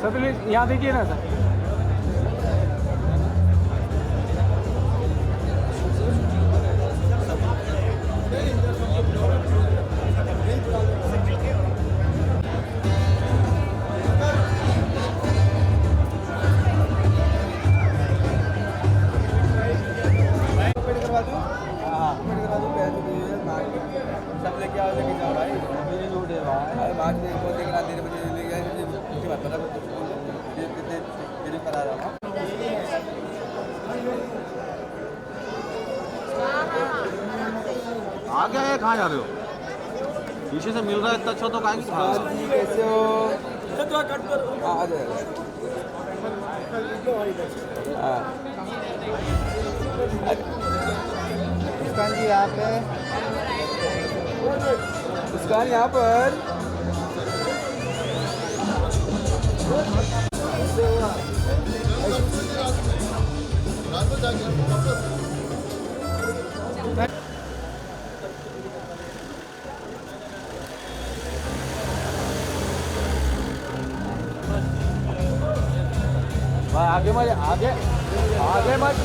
Sir please यहाँ देखिए ना सर। सब लेके आओ लेके जाओ भाई। मेरी लोड है भाई। बाद में को देखना तेरे बजे ले गया मुझे मुझे मत पता ये कितने तेरे करा रहा हूं। आ गया है, कहाँ जा रहे हो? पीछे से मिल रहा है इतना अच्छा तो काहे जी कैसे हो? आ जाए। हां मुस्कान जी यहाँ पे, मुस्कान यहाँ पर। भाई आगे मत, आगे आगे मत।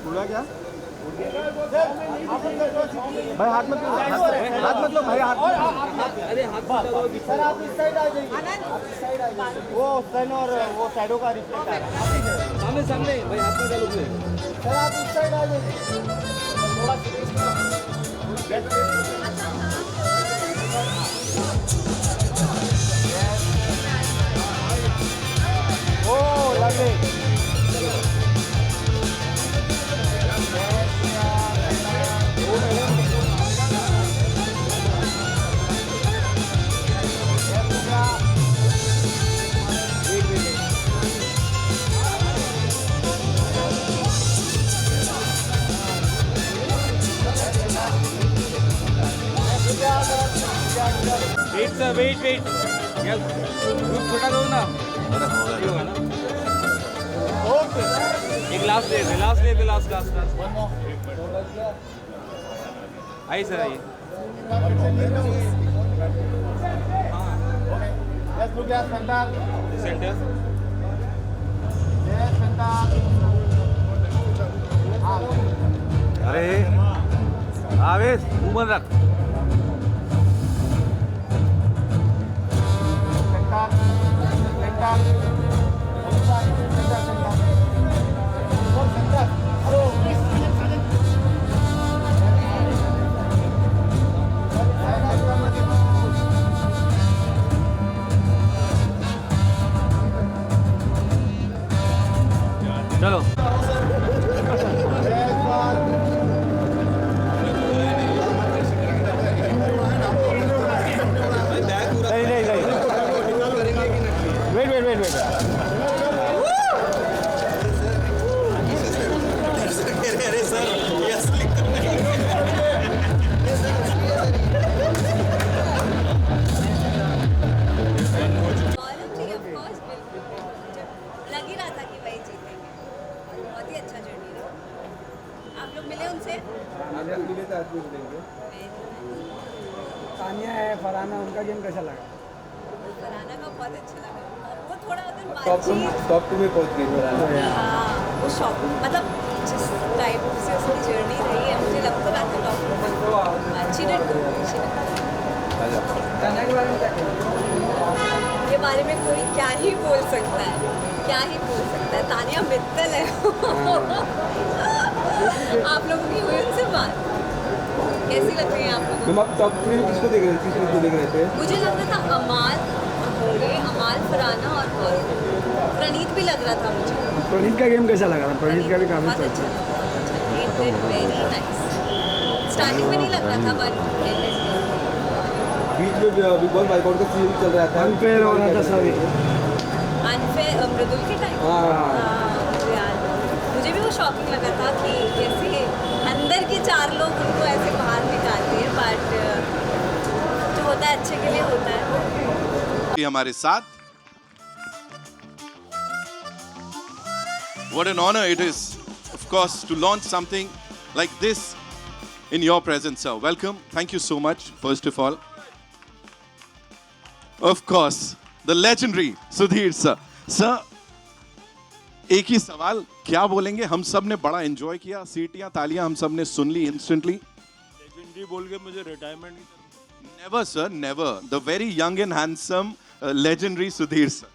पूरा क्या? भाई हाथ मत लो, हाथ मत लो भाई, हाथ मत लो। अरे हाथ सर आप इस साइड आ जाइए। वो सन और वो साइडों का रिफ्लेक्ट आ रहा है। सामने सामने भाई हाथ में डालो सर आप इस साइड आ जाइए। ओ लगे wait sir, wait wait. Group छोटा करो ना। अरे होगा ना। ओके एक लास्ट ले दे, लास्ट ले दे, लास्ट लास्ट लास्ट। आइए सर, आइए। सेंटर अरे आवेश ऊपर रख। चलो नहीं नहीं नहीं, वेट वेट वेट वेट। लग ही रहा था कि वही जीतेंगे। बहुत ही अच्छा जर्नी रहा। आप लोग मिले उनसे? तानिया है, फरहाना, उनका गेम कैसा लगा? फरहाना का बहुत अच्छा लगा। वो थोड़ा अगर टॉप बातचीत, टू में पहुंच गई हाँ वो शॉक, मतलब जिस टाइप से उसकी जर्नी रही है, मुझे लगता रहा था टॉप अच्छी डर के बारे में कोई क्या ही बोल सकता है, क्या ही बोल सकता है। तानिया मित्तल है। आप लोगों की हुई उनसे बात? कैसी लग रही है आप लोगों को? तुम आप टॉप 3 में किसको देख रहे थे? किसको देख रहे थे? मुझे लग रहा था अमाल होंगे, अमाल, फरहाना और गौरव। प्रणीत भी लग रहा था मुझे। प्रणीत का गेम कैसा लगा था? प्रणीत का भी काफी बहुत अच्छा लगा, बहुत अच्छा। Very nice. स्टार्टिंग में नहीं लग रहा था बट बीच में बिग बॉस बाइकआउट का सीन चल रहा था, अनफेयर हो रहा था सभी। अनफेयर मृदुल के टाइम मुझे याद है। मुझे भी वो शॉकिंग लगा था कि कैसे अंदर के 4 लोग उनको ऐसे बाहर निकालते हैं, बट जो होता है अच्छे के लिए होता है। हमारे साथ what an honor it is, of course, to launch something like this in your presence, sir. Welcome. Thank you so much, first of all. Of course, the legendary Sudhir sir. Sir, एक ही सवाल, क्या बोलेंगे? हम सब ने बड़ा enjoy किया, सीटियां तालियां हम सब ने सुन ली इंस्टेंटली। लेजेंडरी बोल के मुझे रिटायरमेंट की Never sir, never. The very young and handsome legendary Sudhir sir.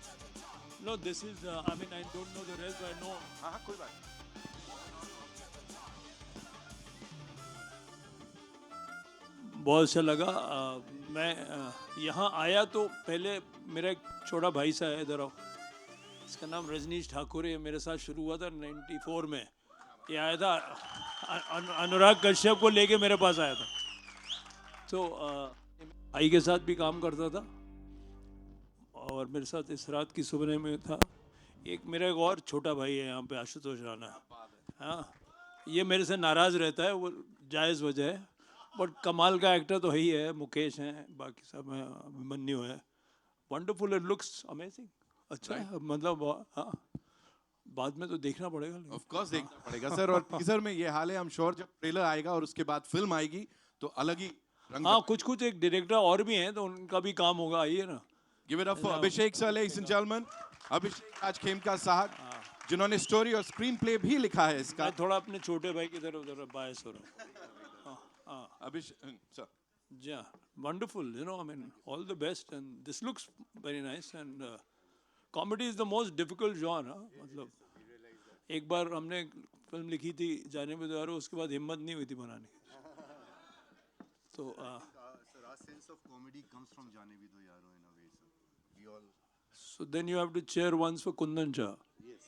No this is I mean I don't know the rest, I know हाँ कोई बात बहुत अच्छा लगा। मैं यहाँ आया तो पहले मेरा एक छोटा भाई सा है इधर आओ, इसका नाम रजनीश ठाकुर है, मेरे साथ शुरू हुआ था 94 में। ये आया था अनुराग कश्यप को लेके मेरे पास आया था, तो भाई के साथ भी काम करता था और मेरे साथ इस रात की सुबह में था। एक मेरा एक और छोटा भाई है यहाँ पे, आशुतोष राणा। हाँ, ये मेरे से नाराज़ रहता है, वो जायज़ वजह है, बट कमाल का एक्टर तो है ही है। मुकेश हैं, बाकी सब हैं, अभिमन्यु है। Wonderful, it looks amazing. अच्छा है, मतलब हाँ, बाद में तो देखना पड़ेगा। ऑफ कोर्स देखना पड़ेगा सर। और टीजर में ये हाल है, हम श्योर जब ट्रेलर आएगा और उसके बाद फिल्म आएगी तो अलग ही रंग। हाँ, कुछ एक डायरेक्टर और भी हैं तो उनका भी काम होगा, आइए ना। Give it up for Abhishek sir, ladies and gentlemen. Abhishek Raj Khemka साहब, जिन्होंने स्टोरी और स्क्रीन प्ले भी लिखा है इसका। मैं थोड़ा अपने छोटे भाई की तरफ उधर बायस हो रहा हूँ। अभिषेक sir, Yeah, wonderful. You know, I mean, all the best, and this looks very nice. And comedy is the most difficult genre. मतलब एक बार हमने फिल्म लिखी थी जाने में दो, उसके बाद हिम्मत नहीं हुई थी बनाने की। तो Sir, our sense of comedy comes from Jaane Bhi Do Yaro in a way, sir. We all. so then you have to cheer once for Kundan Shah. Yes,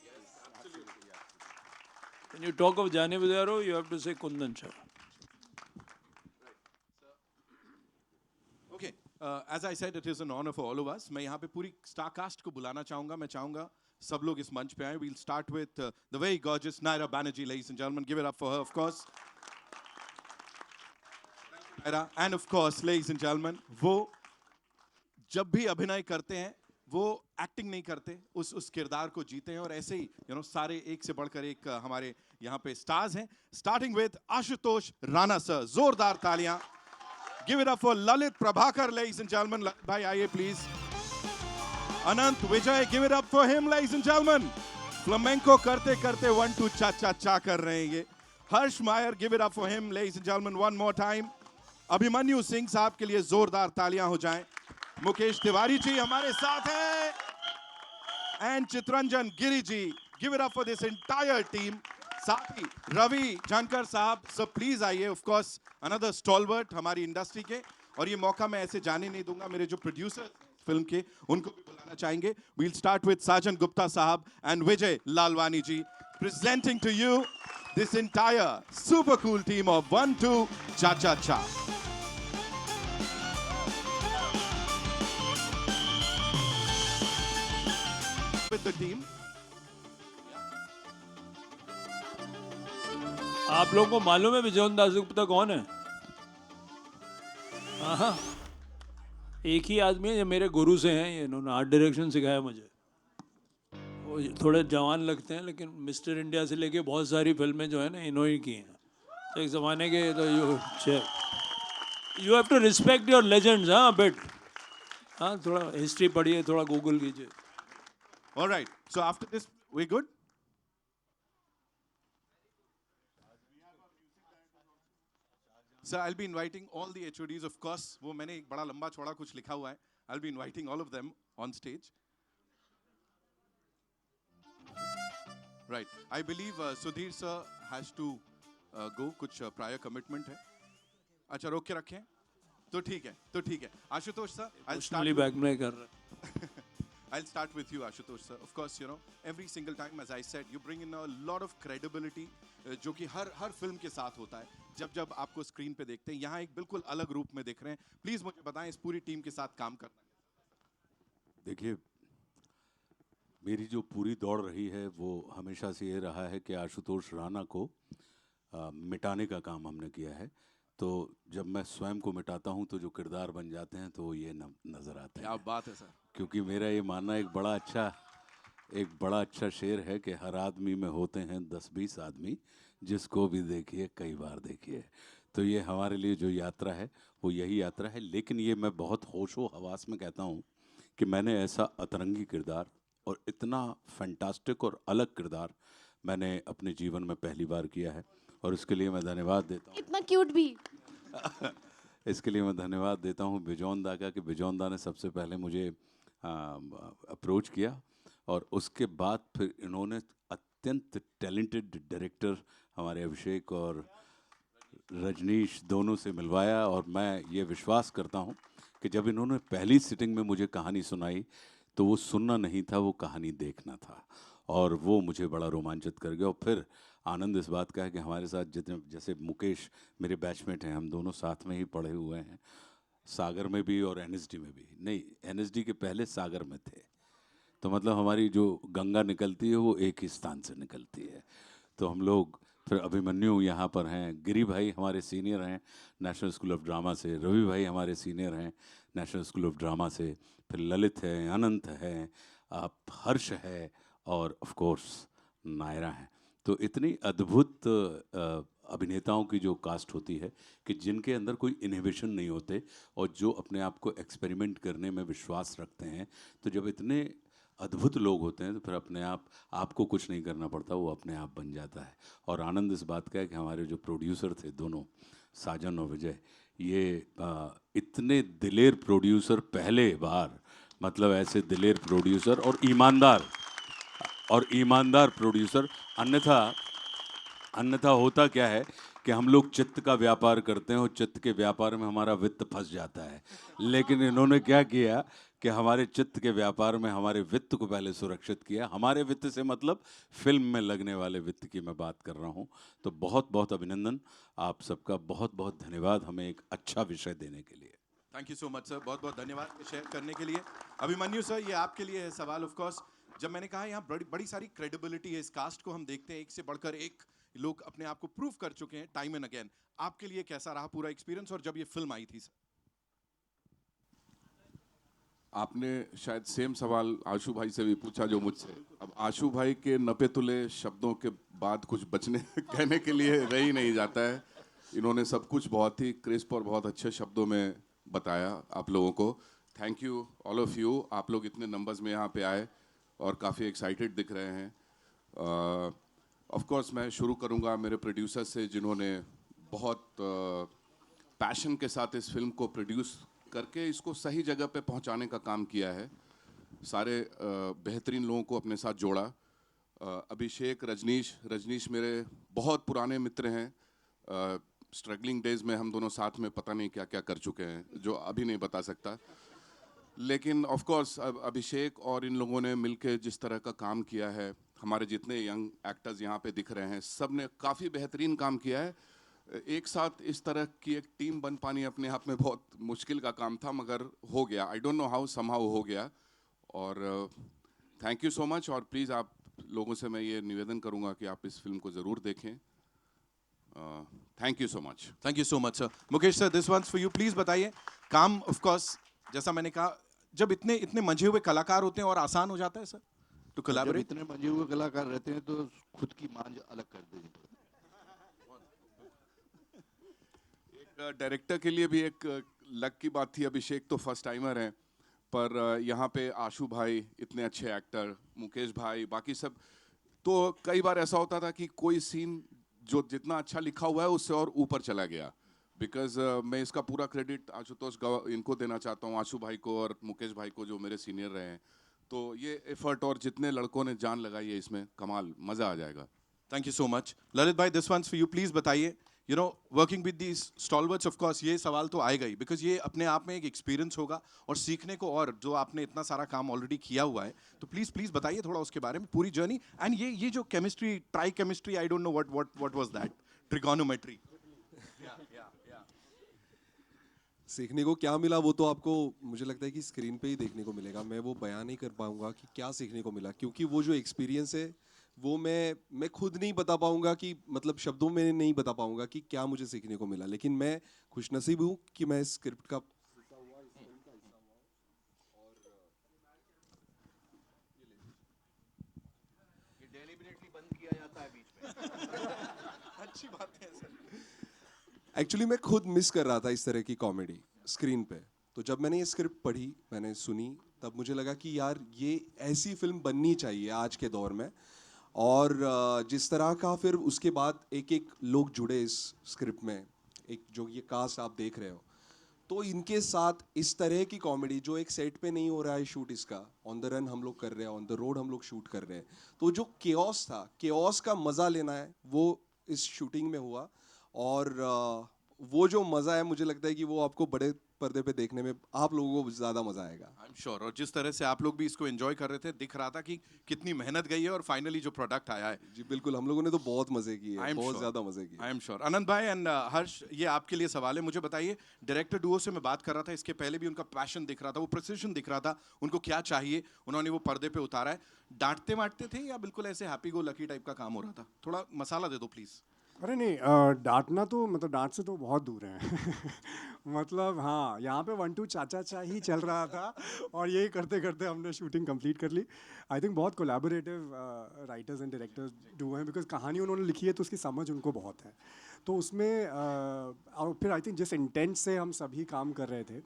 absolutely, absolutely. When you talk of Jaane Bhi Do Yaro, you have to say Kundan Shah. okay. As I said, it is an honor for all of us. मैं यहाँ पे पूरी star cast को बुलाना चाहूँगा। मैं चाहूँगा सब लोग इस मंच पे आएं. We'll start with the very gorgeous Naira Banerjee, ladies and gentlemen. Give it up for her, of course. And of course, ladies and gentlemen, वो जब भी अभिनय करते हैं वो एक्टिंग नहीं करते, उस किरदार को जीते हैं। और ऐसे ही सारे एक से बढ़कर एक हमारे यहाँ पे स्टार्स हैं। Starting with Ashutosh Rana sir, जोरदार तालियां। Give it up for Lalit Prabhakar, ladies and gentleman. Lalit भाई आइए please. Anant Vijay, give it up for him, ladies and gentleman. Flamenco करते करते 1 2 चा चा चा कर रहे हैं ये। हर्ष मायर, give it up for him, ladies and gentleman, one more time. Abhimanyu Singh साहब के लिए जोरदार तालियां हो जाएं। मुकेश तिवारी जी हमारे साथ हैं। And Chitranjan Giri ji, give it up for this entire team. साथ ही रवि जानकर साहब, सब प्लीज आइए। ऑफ कोर्स अनदर स्टॉलवर्ट हमारी इंडस्ट्री के। और ये मौका मैं ऐसे जाने नहीं दूंगा, मेरे जो प्रोड्यूसर फिल्म के उनको भी बुलाना चाहेंगे। We'll start with Sajan Gupta साहब and Vijay Lalwani ji, presenting to you this entire super cool team of 1 2 Cha Cha Cha. With the team. आप लोगों को मालूम है विजय दास गुप्ता कौन है? हाँ, एक ही आदमी है जो मेरे गुरु से हैं। ये इन्होंने आर्ट डायरेक्शन सिखाया मुझे। वो थोड़े जवान लगते हैं लेकिन मिस्टर इंडिया से लेके बहुत सारी फिल्में जो है ना इन्होंने की हैं। तो एक ज़माने के तो you have to respect your legends. हाँ बेट, हाँ थोड़ा हिस्ट्री पढ़िए, थोड़ा गूगल कीजिए। Alright, so after this we good? So I'll be inviting all the HODs, of course. वो मैंने एक बड़ा लंबा चौड़ा कुछ लिखा हुआ है। I'll be inviting all of them on stage. Right. I believe Sudhir sir has to go. कुछ prior commitment है। अच्छा रोक के रखें? तो ठीक है, तो ठीक है। Ashutosh sir, I'll start. Back में कर रहा है। I'll start with you, Ashutosh sir. Of course, every single time, as I said, you bring in a lot of credibility, जो कि हर फिल्म के साथ होता है. जब आपको स्क्रीन पे देखते हैं, यहाँ एक बिल्कुल अलग रूप में दिख रहे हैं. प्लीज मुझे बताएं, इस पूरी टीम के साथ काम करना. देखिए, मेरी जो पूरी दौड़ रही है वो हमेशा से ये रहा है कि आशुतोष राणा को मिटाने का काम हमने किया है. तो जब मैं स्वयं को मिटाता हूं तो जो किरदार बन जाते हैं तो वो ये नज़र आते हैं. क्या बात है सर. क्योंकि मेरा ये मानना एक बड़ा अच्छा शेर है कि हर आदमी में होते हैं 10-20 आदमी, जिसको भी देखिए कई बार देखिए. तो ये हमारे लिए जो यात्रा है वो यही यात्रा है. लेकिन ये मैं बहुत होशो हवास में कहता हूँ कि मैंने ऐसा अतरंगी किरदार और इतना फैंटास्टिक और अलग किरदार मैंने अपने जीवन में पहली बार किया है. और इसके लिए मैं धन्यवाद देता हूँ. इतना क्यूट भी. इसके लिए मैं धन्यवाद देता हूँ बिजोन दा का कि बिजोन दा ने सबसे पहले मुझे अप्रोच किया और उसके बाद फिर इन्होंने अत्यंत टैलेंटेड डायरेक्टर हमारे अभिषेक और रजनीश दोनों से मिलवाया. और मैं ये विश्वास करता हूँ कि जब इन्होंने पहली सिटिंग में मुझे कहानी सुनाई तो वो सुनना नहीं था, वो कहानी देखना था. और वो मुझे बड़ा रोमांचित कर गया. और फिर आनंद इस बात का है कि हमारे साथ जितने, जैसे मुकेश मेरे बैचमेट हैं, हम दोनों साथ में ही पढ़े हुए हैं, सागर में भी और एनएसडी में भी. नहीं, एनएसडी के पहले सागर में थे. तो मतलब हमारी जो गंगा निकलती है वो एक ही स्थान से निकलती है. तो हम लोग, फिर अभिमन्यु यहाँ पर हैं, गिरी भाई हमारे सीनियर हैं नेशनल स्कूल ऑफ ड्रामा से, रवि भाई हमारे सीनियर हैं नेशनल स्कूल ऑफ ड्रामा से, फिर ललित है, अनंत है, आप हर्ष है और ऑफ कोर्स नायरा हैं. तो इतनी अद्भुत अभिनेताओं की जो कास्ट होती है कि जिनके अंदर कोई इनहिबिशन नहीं होते और जो अपने आप को एक्सपेरिमेंट करने में विश्वास रखते हैं. तो जब इतने अद्भुत लोग होते हैं तो फिर अपने आपको कुछ नहीं करना पड़ता, वो अपने आप बन जाता है. और आनंद इस बात का है कि हमारे जो प्रोड्यूसर थे दोनों, साजन और विजय, ये इतने दिलेर प्रोड्यूसर पहले बार, मतलब ऐसे दिलेर प्रोड्यूसर और ईमानदार प्रोड्यूसर. अन्यथा होता क्या है कि हम लोग चित्त का व्यापार करते हैं और चित्त के व्यापार में हमारा वित्त फंस जाता है. लेकिन इन्होंने क्या किया कि हमारे चित्त के व्यापार में हमारे वित्त को पहले सुरक्षित किया. हमारे वित्त से मतलब फिल्म में लगने वाले वित्त की मैं बात कर रहा हूँ. तो बहुत बहुत अभिनंदन आप सबका, बहुत बहुत धन्यवाद हमें एक अच्छा विषय देने के लिए. Thank you so much sir, बहुत बहुत धन्यवाद शेयर करने के लिए. अभिमन्यु सर, ये आपके लिए है सवाल. ऑफ कोर्स जब मैंने कहा यहाँ बड़ी सारी क्रेडिबिलिटी है इस कास्ट को, हम देखते हैं एक से बढ़कर एक लोग अपने आप को प्रूव कर चुके हैं टाइम एंड अगेन. आपके लिए कैसा रहा पूरा एक्सपीरियंस और जब ये फिल्म आई थी सर? आपने शायद सेम सवाल आशु भाई से भी पूछा जो मुझसे. अब आशु भाई के नपे तुले शब्दों के बाद कुछ बचने कहने के लिए रह ही नहीं जाता है. इन्होंने सब कुछ बहुत ही क्रिस्प और बहुत अच्छे शब्दों में बताया आप लोगों को. Thank you all of you. आप लोग इतने नंबर्स में यहाँ पे आए और काफ़ी एक्साइटेड दिख रहे हैं. ऑफ कोर्स मैं शुरू करूँगा मेरे प्रोड्यूसर से, जिन्होंने बहुत पैशन के साथ इस फिल्म को प्रोड्यूस करके इसको सही जगह पे पहुंचाने का काम किया है. सारे बेहतरीन लोगों को अपने साथ जोड़ा. अभिषेक, रजनीश मेरे बहुत पुराने मित्र हैं. स्ट्रगलिंग डेज में हम दोनों साथ में पता नहीं क्या क्या कर चुके हैं जो अभी नहीं बता सकता. लेकिन ऑफ कोर्स अभिषेक और इन लोगों ने मिलके जिस तरह का काम किया है, हमारे जितने यंग एक्टर्स यहाँ पे दिख रहे हैं, सब ने काफ़ी बेहतरीन काम किया है. एक साथ इस तरह की एक टीम बन पानी अपने आप में बहुत मुश्किल का काम था, मगर हो गया. आई डोंट नो हाउ, समहाउ हो गया. और थैंक यू सो मच. और प्लीज़ आप लोगों से मैं ये निवेदन करूँगा कि आप इस फिल्म को ज़रूर देखें. Thank you so much. Thank you so much sir. Mukesh sir, this one's for you. Please बताइए, काम ऑफ कोर्स जैसा मैंने कहा, जब इतने मंझे हुए कलाकार होते हैं और आसान हो जाता है सर टू कोलैबोरेट? इतने मंजे हुए कलाकार रहते हैं तो खुद की मांझ अलग कर देनी पड़ती है. एक डायरेक्टर के लिए भी एक लक की बात थी. अभिषेक तो फर्स्ट टाइमर हैं, पर यहाँ पे आशु भाई इतने अच्छे एक्टर, मुकेश भाई, बाकी सब. तो कई बार ऐसा होता था कि कोई सीन जो जितना अच्छा लिखा हुआ है उससे और ऊपर चला गया. बिकॉज मैं इसका पूरा क्रेडिट आशुतोष इनको देना चाहता हूँ, आशु भाई को और मुकेश भाई को जो मेरे सीनियर रहे हैं. तो ये एफर्ट और जितने लड़कों ने जान लगाई है इसमें, कमाल, मज़ा आ जाएगा. Thank you so much. Lalit भाई, this one's for you. Please बताइए, you know working with these stalwarts, of course ये सवाल तो आएगा ही, बिकॉज ये अपने आप में एक एक्सपीरियंस होगा और सीखने को, और जो आपने इतना सारा काम ऑलरेडी किया हुआ है, तो प्लीज प्लीज बताइए थोड़ा उसके बारे में, पूरी जर्नी। एंड ये जो chemistry, try chemistry, I don't know what was that, trigonometry. सीखने को क्या मिला वो तो आपको मुझे लगता है कि स्क्रीन पे ही देखने को मिलेगा। मैं वो बयान नहीं कर पाऊंगा कि क्या सीखने को मिला, क्योंकि वो जो एक्सपीरियंस है वो मैं खुद नहीं बता पाऊंगा, कि मतलब शब्दों में नहीं बता पाऊंगा कि क्या मुझे सीखने को मिला। लेकिन मैं खुशनसीब हूँ कि मैं स्क्रिप्ट का अच्छी बात है सर। एक्चुअली मैं खुद मिस कर रहा था इस तरह की कॉमेडी स्क्रीन पे। तो जब मैंने ये स्क्रिप्ट पढ़ी, मैंने सुनी, तब मुझे लगा कि यार ये ऐसी फिल्म बननी चाहिए आज के दौर में। और जिस तरह का फिर उसके बाद एक एक लोग जुड़े इस स्क्रिप्ट में, एक जो ये कास्ट आप देख रहे हो, तो इनके साथ इस तरह की कॉमेडी जो एक सेट पे नहीं हो रहा है शूट, इसका ऑन द रन हम लोग कर रहे हैं, ऑन द रोड हम लोग शूट कर रहे हैं, तो जो केओस था, केओस का मज़ा लेना है वो इस शूटिंग में हुआ। और वो जो मज़ा है मुझे लगता है कि वो आपको बड़े पर्दे पे देखने में आप लोगों को ज़्यादा मज़ा आएगा। I am sure. और जिस तरह से आप लोग भी इसको एंजॉय कर रहे थे, दिख रहा था कि कितनी मेहनत गई है और फाइनली जो प्रोडक्ट आया है। जी बिल्कुल, हम लोगों ने तो बहुत मज़े किए, बहुत ज़्यादा मज़े किए। I am sure. अनंत भाई एंड हर्ष, ये आपके लिए सवाल है, मुझे बताइए, डायरेक्टर डुओ से मैं बात कर रहा था, इसके पहले भी उनका पैशन दिख रहा था, वो प्रिसिजन दिख रहा था, उनको क्या चाहिए उन्होंने वो पर्दे पे उतारा है। डांटते वाटते थे या बिल्कुल ऐसे हैप्पी गो लकी टाइप का काम हो रहा था? थोड़ा मसाला दे दो प्लीज़। अरे नहीं, डांटना तो मतलब डांट से तो बहुत दूर है। मतलब हाँ, यहाँ पे 1 2 चाचा चा ही चल रहा था और यही करते करते हमने शूटिंग कंप्लीट कर ली। आई थिंक बहुत collaborative writers and directors do हैं, बिकॉज कहानी उन्होंने लिखी है तो उसकी समझ उनको बहुत है। तो उसमें और फिर आई थिंक जिस इंटेंट से हम सभी काम कर रहे थे,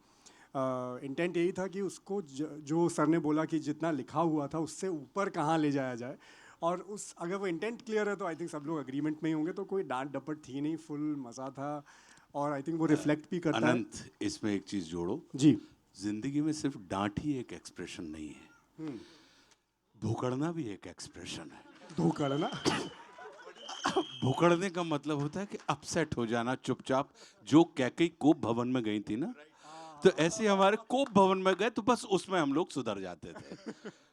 इंटेंट यही था कि उसको जो सर ने बोला कि जितना लिखा हुआ था उससे ऊपर कहाँ ले जाया जाए। और उस अगर वो इंटेंट क्लियर है तो आई थिंक सब लोग एग्रीमेंट में ही होंगे। तो कोई डांट डपट थी नहीं, फुल मज़ा था। और आई थिंक वो रिफ्लेक्ट भी करता है। अनंत, इसमें एक चीज़ जोड़ो जी। जिंदगी में सिर्फ डांट ही एक एक्सप्रेशन नहीं है, भुकड़ना भी एक एक्सप्रेशन है। धोखड़ना भुकड़ने का मतलब होता है कि अपसेट हो जाना चुपचाप। जो कैकई कोप भवन में गई थी ना, तो ऐसे हमारे कोप भवन में गए तो बस उसमें हम लोग सुधर जाते थे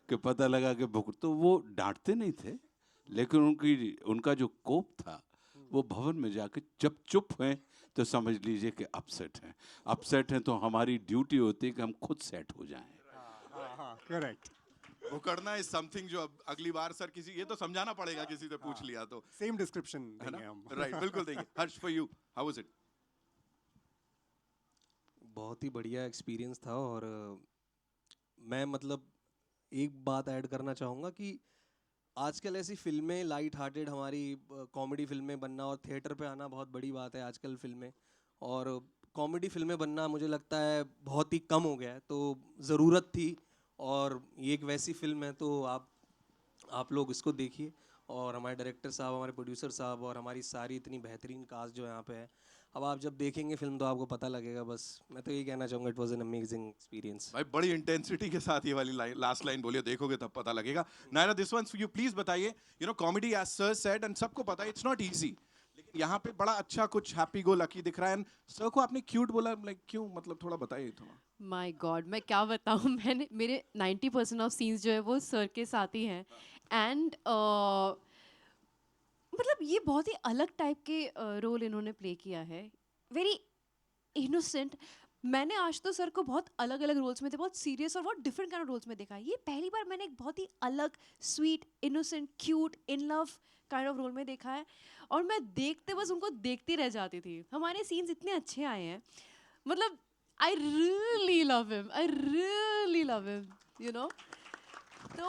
कि पता लगा कि तो वो डांटते नहीं थे, लेकिन उनका जो कोप था वो भवन में जाके जब चुप हैं तो समझ लीजिए कि अपसेट हैं। अपसेट हैं तो हमारी ड्यूटी होती है कि हम खुद सेट हो जाएं। करेक्ट। वो करना इज समथिंग जो अब अगली बार सर किसी, ये तो समझाना पड़ेगा किसी से पूछ लिया तो। सेम डिस्क्रिप्शन देंगे हम। राइट, बिल्कुल देंगे। Harsh, for you how was it? बहुत ही बढ़िया एक्सपीरियंस था। और मैं मतलब एक बात ऐड करना चाहूँगा कि आजकल ऐसी फिल्में लाइट हार्टेड, हमारी कॉमेडी फिल्में बनना और थिएटर पे आना बहुत बड़ी बात है आजकल फिल्में। और कॉमेडी फिल्में बनना मुझे लगता है बहुत ही कम हो गया है, तो ज़रूरत थी। और ये एक वैसी फिल्म है, तो आप लोग इसको देखिए। और हमारे डायरेक्टर साहब, हमारे प्रोड्यूसर साहब और हमारी सारी इतनी बेहतरीन कास्ट जो यहाँ पे है, अब आप जब देखेंगे फिल्म तो आपको पता लगेगा। बस मैं तो यही कहना चाहूँगा, it was an amazing experience. भाई बड़ी इंटेंसिटी के साथ ये वाली लास्ट लाइन बोलिए, देखोगे तब पता लगेगा। Naira, this one for you, please बताइए। You know comedy as sir said, and सबको पता है इट्स नॉट इजी, लेकिन यहाँ पे बड़ा अच्छा कुछ हैप्पी गो लकी दिख रहा है। एंड सर को आपने क्यूट बोला, लाइक क्यों, मतलब थोड़ा बताइए थोड़ा। माय गॉड, मैं क्या बताऊँ। मैंने मेरे 90% ऑफ सीन्स जो है वो सर के साथ ही हैं। एंड मतलब ये बहुत ही अलग टाइप के रोल इन्होंने प्ले किया है, वेरी इनोसेंट। मैंने आज तो सर को बहुत अलग अलग रोल्स में थे, बहुत सीरियस और बहुत डिफरेंट काइंड ऑफ रोल्स में देखा है। ये पहली बार मैंने एक बहुत ही अलग, sweet, innocent, cute, in love kind of role में देखा है। और मैं देखते बस उनको देखती रह जाती थी। हमारे सीन्स इतने अच्छे आए हैं, मतलब I really love him, you know. तो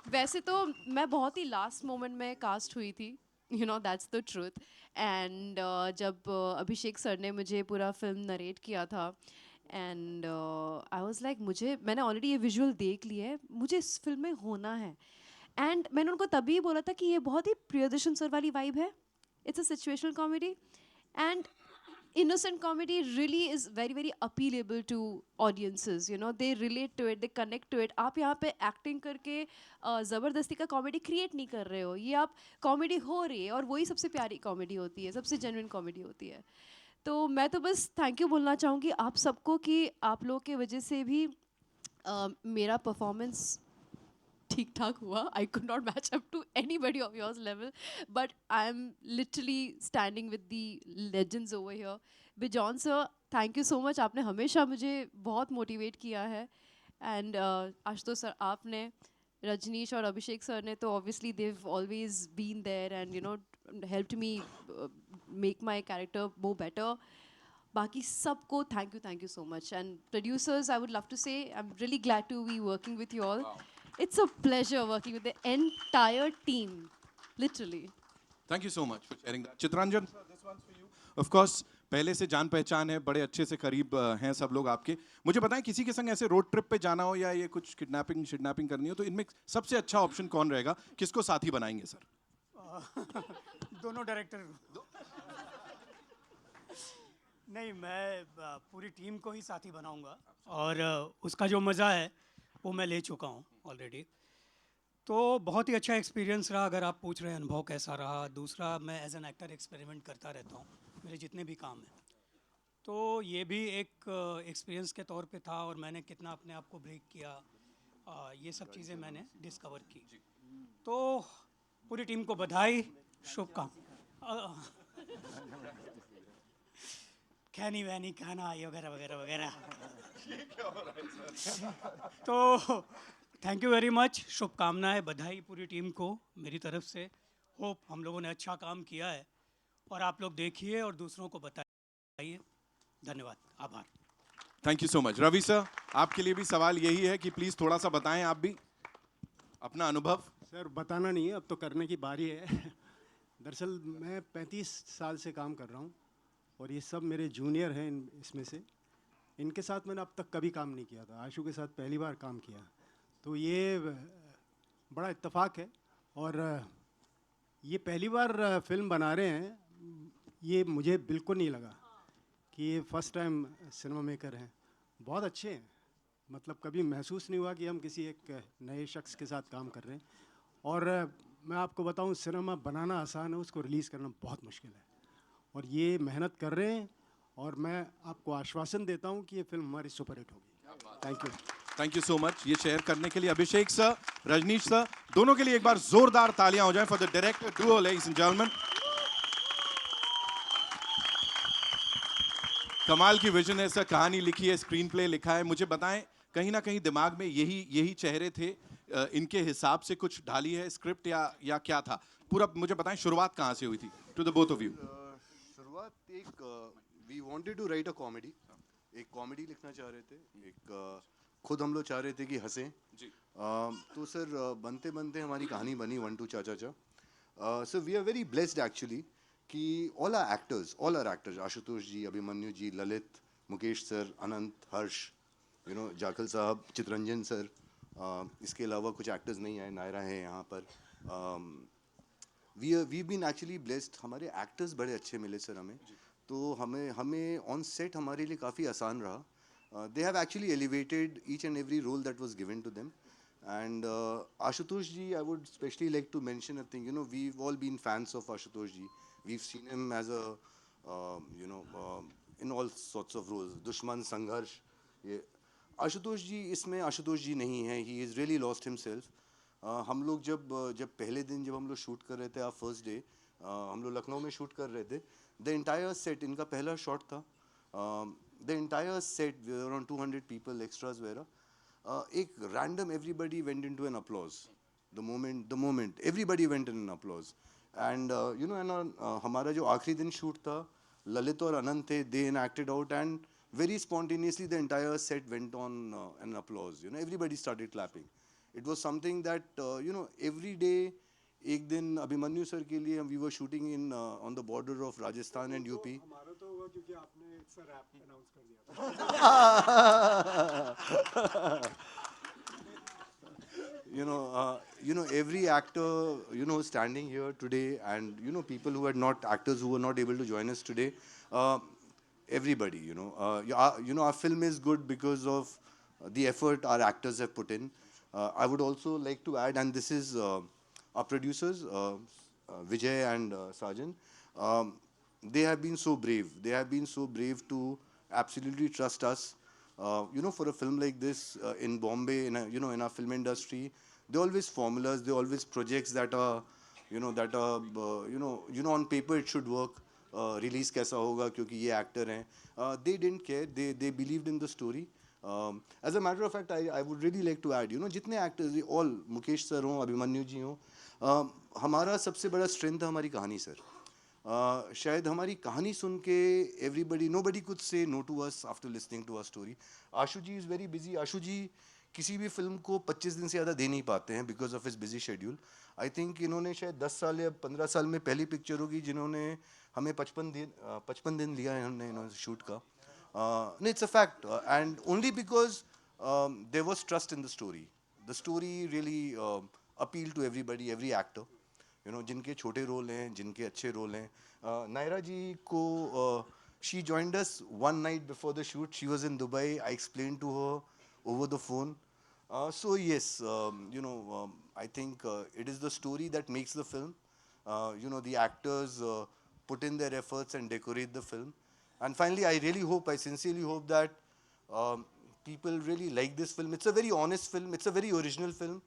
वैसे तो मैं बहुत ही लास्ट मोमेंट में कास्ट हुई थी, you know, that's the truth. And जब अभिषेक सर ने मुझे पूरा फिल्म नरेट किया था, एंड आई वाज लाइक, मैंने ऑलरेडी ये विजुअल देख लिया है, मुझे इस फिल्म में होना है। एंड मैंने उनको तभी बोला था कि ये बहुत ही प्रियदर्शन सर वाली वाइब है, it's a situational comedy. And innocent comedy really is very very appealable to audiences, you know, they relate to it, they connect to it. आप यहाँ पे acting करके ज़बरदस्ती का comedy create नहीं कर रहे हो, ये आप comedy हो रही है और वही सबसे प्यारी comedy होती है, सबसे genuine comedy होती है. तो मैं तो बस थैंक यू बोलना चाहूँगी आप सबको कि आप लोगों की वजह से भी मेरा परफॉर्मेंस ठीक ठाक हुआ. I could not match up to anybody of yours level, but I am literally standing with the legends over here. Bijon sir, thank you so much, आपने हमेशा मुझे बहुत मोटिवेट किया है. एंड आशुतोष सर, आपने, रजनीश और अभिषेक सर ने तो obviously Dev always been there and you know helped me make my character more better. बाकी सबको thank you so much. And producers, I would love to say I am really glad to be working with you all. It's a pleasure working with the entire team, literally. Thank you so much for sharing that. Chitranjan, this one's for you. Of course, पहले से जान पहचान है, बड़े अच्छे से करीब हैं सब लोग आपके. मुझे बताएं, किसी के संग ऐसे रोड ट्रिप पे जाना हो या ये कुछ किडनैपिंग करनी हो, तो इनमें सबसे अच्छा ऑप्शन कौन रहेगा? किसको साथी बनाएंगे सर? दोनों डायरेक्टर. नहीं, मैं पूरी टीम को ही साथी बनाऊंगा और उसका जो मज़ा है वो मैं ले चुका हूँ ऑलरेडी. तो बहुत ही अच्छा एक्सपीरियंस रहा. अगर आप पूछ रहे हैं अनुभव कैसा रहा. दूसरा, मैं एज एन एक्टर एक्सपेरिमेंट करता रहता हूँ, मेरे जितने भी काम हैं, तो ये भी एक एक्सपीरियंस के तौर पे था. और मैंने कितना अपने आप को ब्रेक किया, ये सब चीज़ें मैंने डिस्कवर की. तो पूरी टीम को बधाई, शुभकामनाएं. खैनी वैनी खाना वगैरह वगैरह वगैरह. तो थैंक यू वेरी मच, शुभकामनाएं, बधाई पूरी टीम को मेरी तरफ से. होप हम लोगों ने अच्छा काम किया है और आप लोग देखिए और दूसरों को बताइए. धन्यवाद, आभार. Thank you so much. Ravi sir, आपके लिए भी सवाल यही है कि प्लीज थोड़ा सा बताएं आप भी अपना अनुभव. सर, बताना नहीं है, अब तो करने की बारी है. दरअसल मैं 35 साल से काम कर रहा हूँ और ये सब मेरे जूनियर हैं. इसमें से इनके साथ मैंने अब तक कभी काम नहीं किया था. आशु के साथ पहली बार काम किया, तो ये बड़ा इत्तेफाक है. और ये पहली बार फिल्म बना रहे हैं, ये मुझे बिल्कुल नहीं लगा कि ये फर्स्ट टाइम सिनेमा मेकर हैं. बहुत अच्छे हैं, मतलब कभी महसूस नहीं हुआ कि हम किसी एक नए शख्स के साथ काम कर रहे हैं. और मैं आपको बताऊं, सिनेमा बनाना आसान है, उसको रिलीज़ करना बहुत मुश्किल है. और ये मेहनत कर रहे हैं और मैं आपको आश्वासन देता हूं कि ये फिल्म हमारी सुपरहिट होगी. Thank you so much. ये शेयर करने के लिए अभिषेक सर, रजनीश सर, दोनों के लिए एक बार जोरदार तालियां हो जाएं for the director Duo, ladies and gentleman. कमाल की विजन है सर, कहानी लिखी है, स्क्रीन प्ले लिखा है. मुझे बताएं, कहीं ना कहीं दिमाग में यही चेहरे थे, इनके हिसाब से कुछ ढाली है स्क्रिप्ट या क्या था पूरा? मुझे बताएं, शुरुआत कहाँ से हुई थी? To the both of you. शुरुआत we wanted to write a comedy. एक कॉमेडी लिखना चाह रहे थे, एक खुद हम लोग चाह रहे थे कि हंसें जी. तो सर बनते बनते हमारी कहानी बनी वन टू चाचा चा. So we are very blessed actually कि all are actors, Ashutosh ji, Abhimanyu ji, Lalit, Mukesh sir, Anant, Harsh, you know, Jakhal साहब, चितरंजन सर, इसके अलावा कुछ एक्टर्स नहीं आए, नायरा है यहाँ पर. We been actually blessed. हमारे एक्टर्स बड़े अच्छे मिले सर हमें. तो हमें ऑन सेट हमारे लिए काफ़ी आसान रहा. They have actually elevated each and every role that was given to them. And Ashutosh ji, I would especially like to mention a thing. You know, we've all been fans of Ashutosh ji. We've seen him as a, in all sorts of roles. Dushman, Sangharsh. Ashutosh ji, इसमें Ashutosh ji नहीं है. He has really lost himself. हम लोग जब पहले दिन जब हम लोग शूट कर रहे थे, फर्स्ट डे हम लोग लखनऊ में शूट कर रहे थे. The entire set, इनका पहला शॉट था. The entire set, around 200 people, extras were. एक random, everybody went into an applause. The moment, everybody went in an applause. And you know, and हमारा जो आखिरी दिन शूट था, ललित और अनंत थे, they enacted out, and very spontaneously the entire set went on an applause. You know, everybody started clapping. It was something that you know, every day. एक दिन Abhimanyu sir के लिए we were shooting in on the border of Rajasthan and UP. हमारा तो हुआ क्योंकि आपने एक सर रैप अनाउंस कर दिया. You know, every actor, you know, standing here today, and you know, people who are not actors who were not able to join us today. everybody, our film is good because of the effort our actors have put in. I would also like to add, and this is our producers, Vijay and Sajan. They have been so brave. They have been so brave to absolutely trust us. For a film like this in Bombay, in our film industry, there are always formulas. There are always projects that are, on paper it should work. Release कैसा होगा क्योंकि ये actor हैं. They didn't care. They believed in the story. As a matter of fact, I would really like to add, जितने actors, all Mukesh sir हों, अभिमन्यु जी हों, हमारा सबसे बड़ा strength है हमारी कहानी सर. शायद हमारी कहानी सुन के nobody could say no to us after listening to our story. Ashu ji is very busy. आशु जी किसी भी फिल्म को 25 दिन से ज़्यादा दे नहीं पाते हैं because of his busy schedule. I think इन्होंने शायद 10 साल या 15 साल में पहली पिक्चर होगी जिन्होंने हमें 55 दिन लिया है इन्होंने शूट का. No, it's a fact, and only because there was trust in the story. The story really appealed to everybody, every actor. जिनके छोटे रोल हैं, जिनके अच्छे रोल हैं. नायरा जी को she joined us one night before the shoot. She was in Dubai. I explained to her over the phone. So yes, I think it is the story that makes the film. The actors put in their efforts and decorate the film. And finally, I sincerely hope that people really like this film. It's a very honest film. It's a very original film.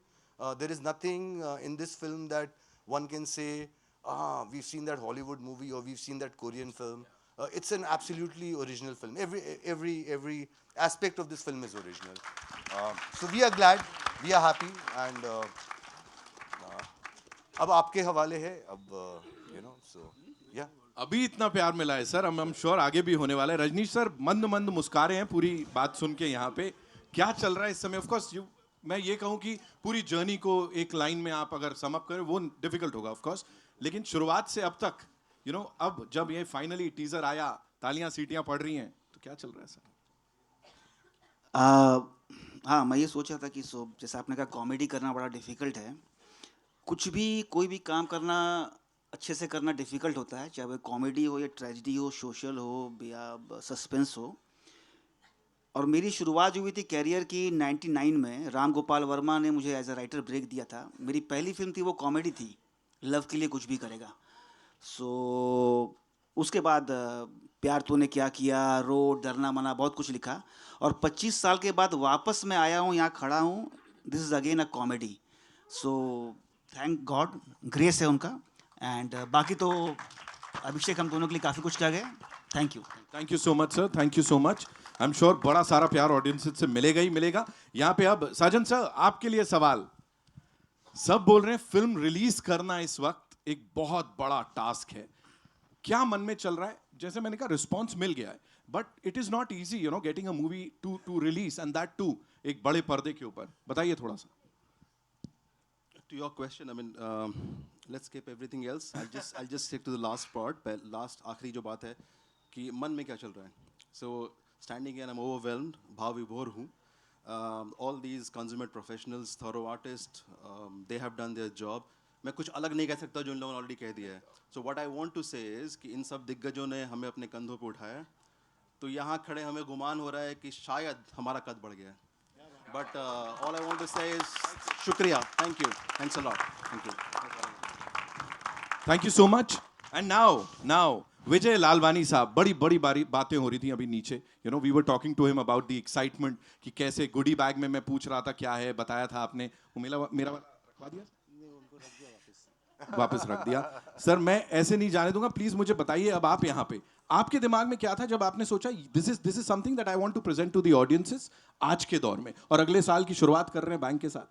There is nothing in this film that one can say, we've seen that Hollywood movie or we've seen that Korean film. It's an absolutely original film. Every aspect of this film is original. So we are glad, we are happy, and अब आपके हवाले है. अब so yeah. अभी इतना प्यार मिला है सर, हम श्योर आगे भी होने वाला है. रजनीश सर मंद मंद मुस्कुरा रहे हैं पूरी बात सुन के. यहाँ पे क्या चल रहा है इस समय? ऑफ कोर्स मैं ये कहूँ कि पूरी जर्नी को एक लाइन में आप अगर सम अप करें वो डिफिकल्ट होगा ऑफ कोर्स, लेकिन शुरुआत से अब तक अब जब ये फाइनली टीजर आया, तालियां सीटियां पड़ रही हैं, तो क्या चल रहा है सर? हाँ, मैं ये सोच रहा था कि जैसा आपने कहा कॉमेडी करना बड़ा डिफिकल्ट है. कुछ भी कोई भी काम करना अच्छे से करना डिफ़िकल्ट होता है, चाहे वो कॉमेडी हो या ट्रेजेडी हो, सोशल हो या सस्पेंस हो. और मेरी शुरुआत जो हुई थी कैरियर की 99 में, राम गोपाल वर्मा ने मुझे एज अ राइटर ब्रेक दिया था. मेरी पहली फिल्म थी वो कॉमेडी थी, लव के लिए कुछ भी करेगा. उसके बाद प्यार तूने क्या किया, रोड, डरना मना, बहुत कुछ लिखा. और 25 साल के बाद वापस मैं आया हूँ, यहाँ खड़ा हूँ. This is again a comedy. Thank God, grace है उनका. एंड बाकी तो अभिषेक हम दोनों के लिए काफ़ी कुछ कह गए. Thank you so much sir, thank you so much. I am sure बड़ा सारा प्यार ऑडियंस से मिलेगा ही मिलेगा. यहाँ पे अब साजन सर आपके लिए सवाल. सब बोल रहे हैं फिल्म रिलीज करना इस वक्त एक बहुत बड़ा टास्क है. क्या मन में चल रहा है? जैसे मैंने कहा रिस्पॉन्स मिल गया है, but it is not easy getting a movie to release and that too एक बड़े पर्दे के ऊपर. बताइए थोड़ा सा. To your question, I mean, let's skip everything else. I'll just stick to the last part. Last आखिरी जो बात है कि मन में क्या चल रहा है. So standing here, I'm overwhelmed. भाव विभोर हूँ. All these consummate professionals, thorough artists, they have done their job. मैं कुछ अलग नहीं कह सकता जो इन लोगों ने ऑलरेडी कह दिया है. So what I want to say is कि इन सब दिग्गजों ने हमें अपने कंधों पे उठाया, तो यहाँ खड़े हमें गुमान हो रहा है कि शायद हमारा कद बढ़ गया है. But all I want to say is shukriya. Thank you. Thanks a lot. Thank you. Thank you so much. And now, Vijay Lalwani साहब, बड़ी बातें हो रही थी अभी नीचे. We were talking to him about the excitement कि कैसे goodie bag में मैं पूछ रहा था क्या है, बताया था आपने. वो मेरा रखवा दिया? वापस रख दिया. सर मैं ऐसे नहीं जाने दूंगा, प्लीज मुझे बताइए. अब आप यहाँ पे, आपके दिमाग में क्या था जब आपने सोचा this is something that I want to present to the audiences आज के दौर में, और अगले साल की शुरुआत कर रहे हैं बैंक के साथ?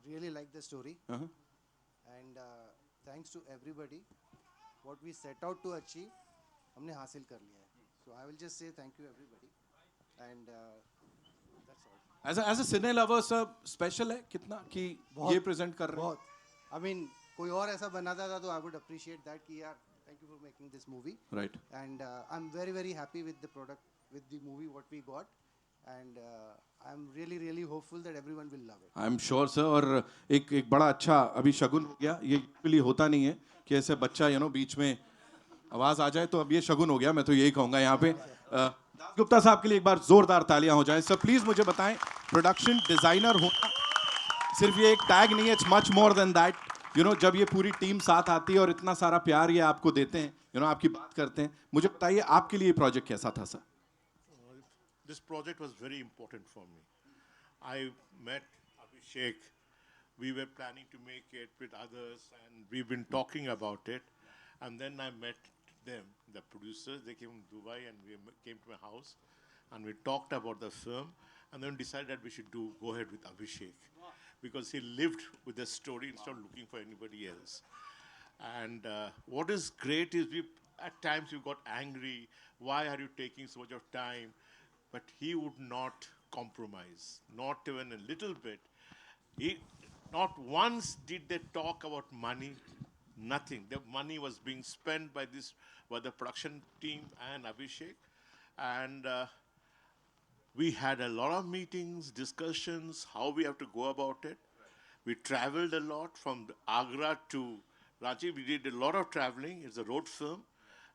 Really like the story and thanks to everybody. What we set out to achieve हमने हासिल कर लिया है. So I will just say thank you everybody and that's all. As a cine lover sir, special है कितना कि ये present कर रहे हैं? बहुत. आई मीन कोई और ऐसा बनाता था तो आई वुड अप्रिशिएट दैट कि यार thank you for making this movie. Right. And I'm very happy with the product, with the movie what we got, and I'm really hopeful that everyone will love it. I'm sure sir. और एक बड़ा अच्छा अभी शगुन हो गया. ये usually होता नहीं है कि ऐसे बच्चा बीच में आवाज आ जाए तो अब ये शगुन हो गया, मैं तो यही कहूंगा यहाँ पे। दास गुप्ता साहब के लिए एक बार जोरदार तालियां हो जाएं। सर प्लीज मुझे बताएं, प्रोडक्शन डिजाइनर होना सिर्फ ये एक टैग नहीं है, it's much more than that. You know, जब ये पूरी टीम साथ आती है और इतना सारा प्यार ये आपको देते हैं, यू नो, आपकी बात करते हैं, मुझे बताइए आपके लिए प्रोजेक्ट कैसा था sir? This project was very important for me. I met Abhishek. We were planning to make it with others, and we've been talking about it. And then I met them, the producers. They came from Dubai, and we came to my house, and we talked about the film, and then decided that we should go ahead with Abhishek, because he lived with the story instead of looking for anybody else. And what is great is at times we got angry. Why are you taking so much of time? But he would not compromise, not even a little bit. Not once did they talk about money, nothing. The money was being spent by the production team and Abhishek. And we had a lot of meetings, discussions, how we have to go about it. We traveled a lot from Agra to Ranchi. We did a lot of traveling. It's a road film.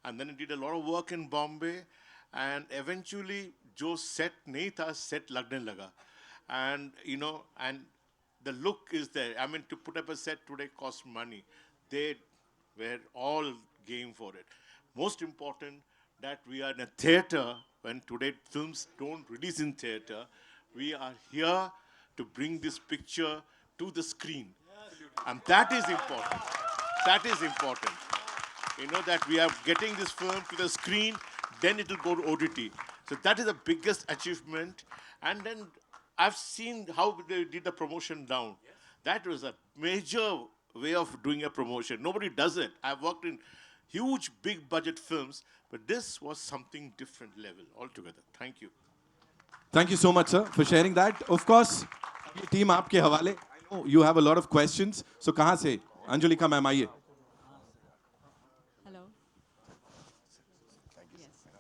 And then we did a lot of work in Bombay. And eventually, जो set नहीं था, set लगने लगा. And you know, and the look is there. I mean, to put up a set today costs money. They were all game for it. Most important that we are in a theater. When today films don't release in theater, we are here to bring this picture to the screen. And that is important. That is important. You know, that we are getting this film to the screen, then it will go to OTT. So that is the biggest achievement. And then I've seen how they did the promotion down. That was a major way of doing a promotion. Nobody does it. I've worked in huge, big budget films, but this was something different level altogether. Thank you. Thank you so much, sir, for sharing that. Of course, ये team आपके हवाले. I know you have a lot of questions. So कहाँ से? Anjulika ma'am आइए.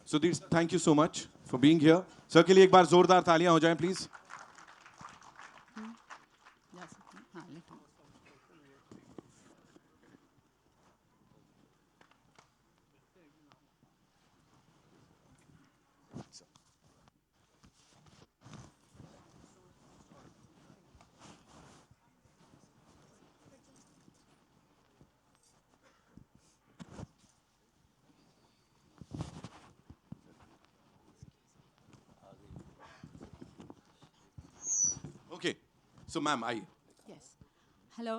Sudhir, thank you so much for being here. Sir के लिए एक बार जोरदार तालियां हो जाएं प्लीज. Okay, so ma'am, आइए. Yes. Hello.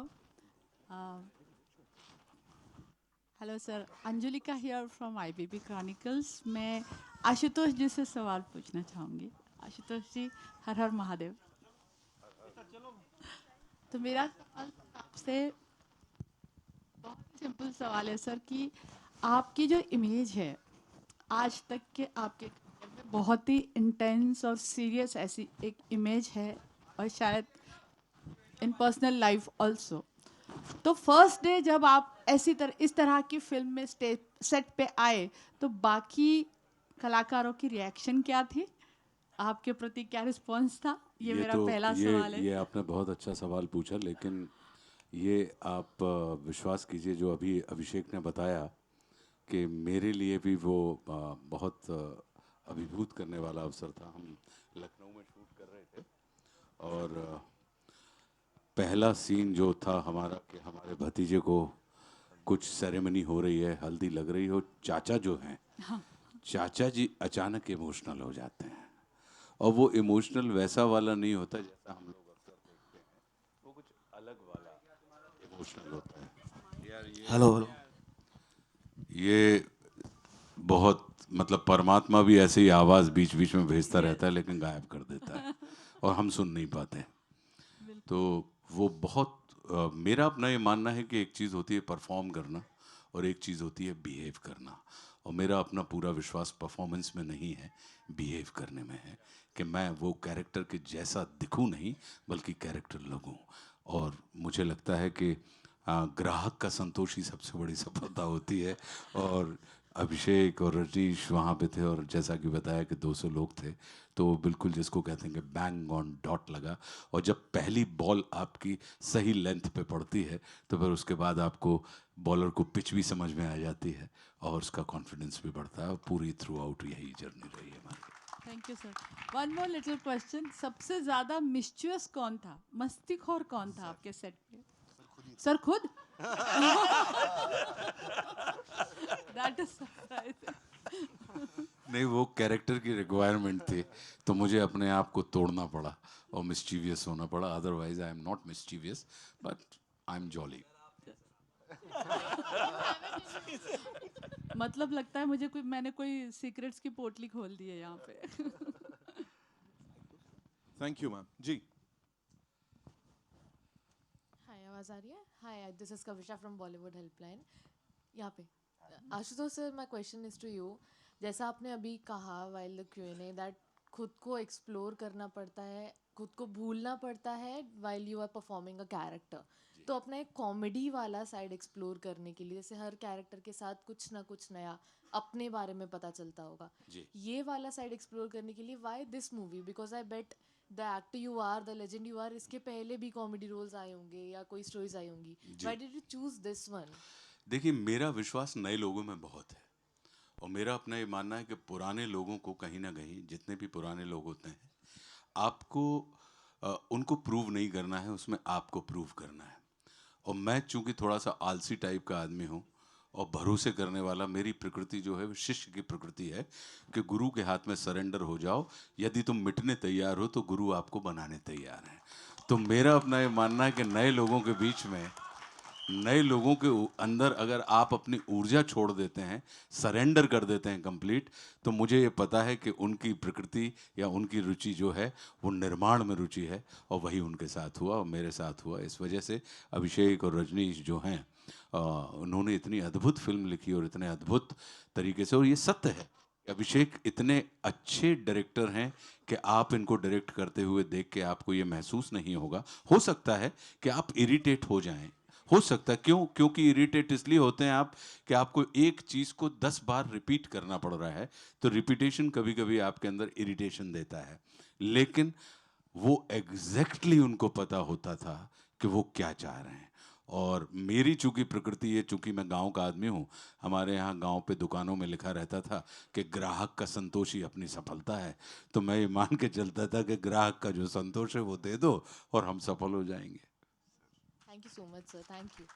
Hello sir. Anjulika here from IBB Chronicles. मैं आशुतोष जी से सवाल पूछना चाहूँगी. आशुतोष जी, हर हर महादेव. तो मेरा आपसे बहुत सिंपल सवाल है सर कि आपकी जो इमेज है आज तक के आपके बहुत ही इंटेंस और सीरियस ऐसी एक इमेज है, और शायद इन पर्सनल लाइफ ऑल्सो. तो फर्स्ट डे जब आप इस तरह की फिल्म में सेट पे आए तो बाकी कलाकारों की रिएक्शन क्या थी, आपके प्रति क्या रिस्पॉन्स था? ये मेरा पहला सवाल है. ये आपने बहुत अच्छा सवाल पूछा, लेकिन ये आप विश्वास कीजिए जो अभी अभिषेक ने बताया कि मेरे लिए भी वो बहुत अभिभूत करने वाला अवसर था. हम लखनऊ में शूट कर रहे थे और पहला सीन जो था हमारा कि हमारे भतीजे को कुछ सेरेमनी हो रही है, हल्दी लग रही हो, चाचा जो हैं, चाचा जी अचानक इमोशनल हो जाते हैं. और वो इमोशनल वैसा वाला नहीं होता जैसा हम लोग अक्सर देखते हैं, वो कुछ अलग वाला इमोशनल होता है. यार हेलो ये बहुत मतलब परमात्मा भी ऐसे ही आवाज़ बीच बीच में भेजता रहता है लेकिन गायब कर देता है और हम सुन नहीं पाते. तो वो बहुत मेरा अपना ये मानना है कि एक चीज़ होती है परफॉर्म करना और एक चीज़ होती है बिहेव करना. और मेरा अपना पूरा विश्वास परफॉर्मेंस में नहीं है, बिहेव करने में है कि मैं वो कैरेक्टर के जैसा दिखूं नहीं बल्कि कैरेक्टर लगूं. और मुझे लगता है कि ग्राहक का संतोष ही सबसे बड़ी सफलता होती है. और अभिषेक और रजनीश वहाँ पे थे और जैसा कि बताया कि 200 लोग थे, तो बिल्कुल जिसको कहते हैं कि बैंग ऑन डॉट लगा. और जब पहली बॉल आपकी सही लेंथ पे पड़ती है तो फिर उसके बाद आपको बॉलर को पिच भी समझ में आ जाती है और उसका कॉन्फिडेंस भी बढ़ता है और पूरी थ्रू आउट यही जर्नी रही है हमारी। Thank you sir. One more little question, सबसे ज्यादा मिस्चुअस कौन था, मस्तीखोर कौन था आपके सेट पे? सर खुद? That is surprising. नहीं, वो कैरेक्टर की रिक्वायरमेंट थी तो मुझे अपने आप को तोड़ना पड़ा और मिस्चीवियस होना पड़ा। Otherwise I am not mischievous but I M jolly. मतलब लगता है मुझे मैंने कोई सीक्रेट्स की पोटली खोल दी है यहाँ पे। Thank you ma'am. जी हाय, आवाज़ आ रही है? Hi, this is Kavisha from Bollywood helpline. यहाँ पे Ashutosh sir, my question is to you. जैसा आपने अभी कहा वाइल द Q&A दैट खुद को एक्सप्लोर करना पड़ता है, खुद को भूलना पड़ता है while you are performing a character. तो अपना एक कॉमेडी वाला साइड एक्सप्लोर करने के लिए, जैसे हर कैरेक्टर के साथ कुछ ना कुछ नया अपने बारे में पता चलता होगा, ये वाला साइड एक्सप्लोर करने के लिए why this movie? Because I bet the actor you are, the legend you are, इसके पहले भी कॉमेडी रोल्स आए होंगे या कोई स्टोरीज आई होंगी। Why did you choose this one? देखिए, मेरा विश्वास नए लोगों में बहुत है और मेरा अपना ये मानना है कि पुराने लोगों को कहीं ना कहीं, जितने भी पुराने लोग होते हैं, आपको उनको प्रूव नहीं करना है, उसमें आपको प्रूव करना है। और मैं चूंकि थोड़ा सा आलसी टाइप का आदमी हूँ और भरोसे करने वाला, मेरी प्रकृति जो है वो शिष्य की प्रकृति है कि गुरु के हाथ में सरेंडर हो जाओ। यदि तुम मिटने तैयार हो तो गुरु आपको बनाने तैयार हैं। तो मेरा अपना ये मानना है कि नए लोगों के बीच में, नए लोगों के अंदर अगर आप अपनी ऊर्जा छोड़ देते हैं, सरेंडर कर देते हैं कंप्लीट, तो मुझे ये पता है कि उनकी प्रकृति या उनकी रुचि जो है वो निर्माण में रुचि है और वही उनके साथ हुआ और मेरे साथ हुआ। इस वजह से अभिषेक और रजनीश जो हैं, उन्होंने इतनी अद्भुत फिल्म लिखी और इतने अद्भुत तरीके से, और ये सत्य है, अभिषेक इतने अच्छे डायरेक्टर हैं कि आप इनको डायरेक्ट करते हुए देख के आपको ये महसूस नहीं होगा। हो सकता है कि आप इरिटेट हो जाएं, हो सकता है, क्योंकि इरिटेट इसलिए होते हैं आप कि आपको एक चीज़ को 10 बार रिपीट करना पड़ रहा है, तो रिपीटेशन कभी कभी आपके अंदर इरिटेशन देता है। लेकिन वो एग्जैक्टली उनको पता होता था कि वो क्या चाह रहे हैं। और मेरी चूंकि प्रकृति है, चूंकि मैं गांव का आदमी हूँ, हमारे यहाँ गांव पे दुकानों में लिखा रहता था कि ग्राहक का संतोष ही अपनी सफलता है। तो मैं ये मान के चलता था कि ग्राहक का जो संतोष है वो दे दो और हम सफल हो जाएंगे। Thank you so much sir, thank you.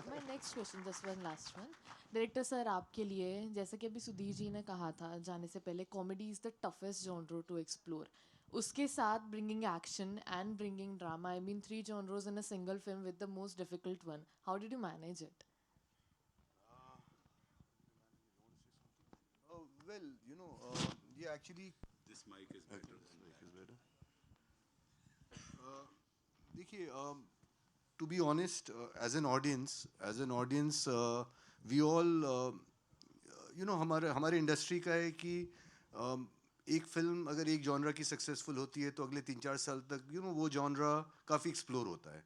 My next question, this one last one. Director sir, आपके लिए, जैसे कि अभी सुधीर जी ने कहा था जाने से पहले, comedy is the toughest genre to explore. उसके साथ bringing action and bringing drama, I mean 3 genres in a single film with the most difficult one. How did you manage it? Well, you know, yeah, actually, this mic is better. देखिए, to be honest, as an audience, we all, you know, हमारे industry का है कि एक film अगर एक genre की successful होती है तो अगले 3-4 साल तक, you know, वो जॉनरा काफ़ी एक्सप्लोर होता है।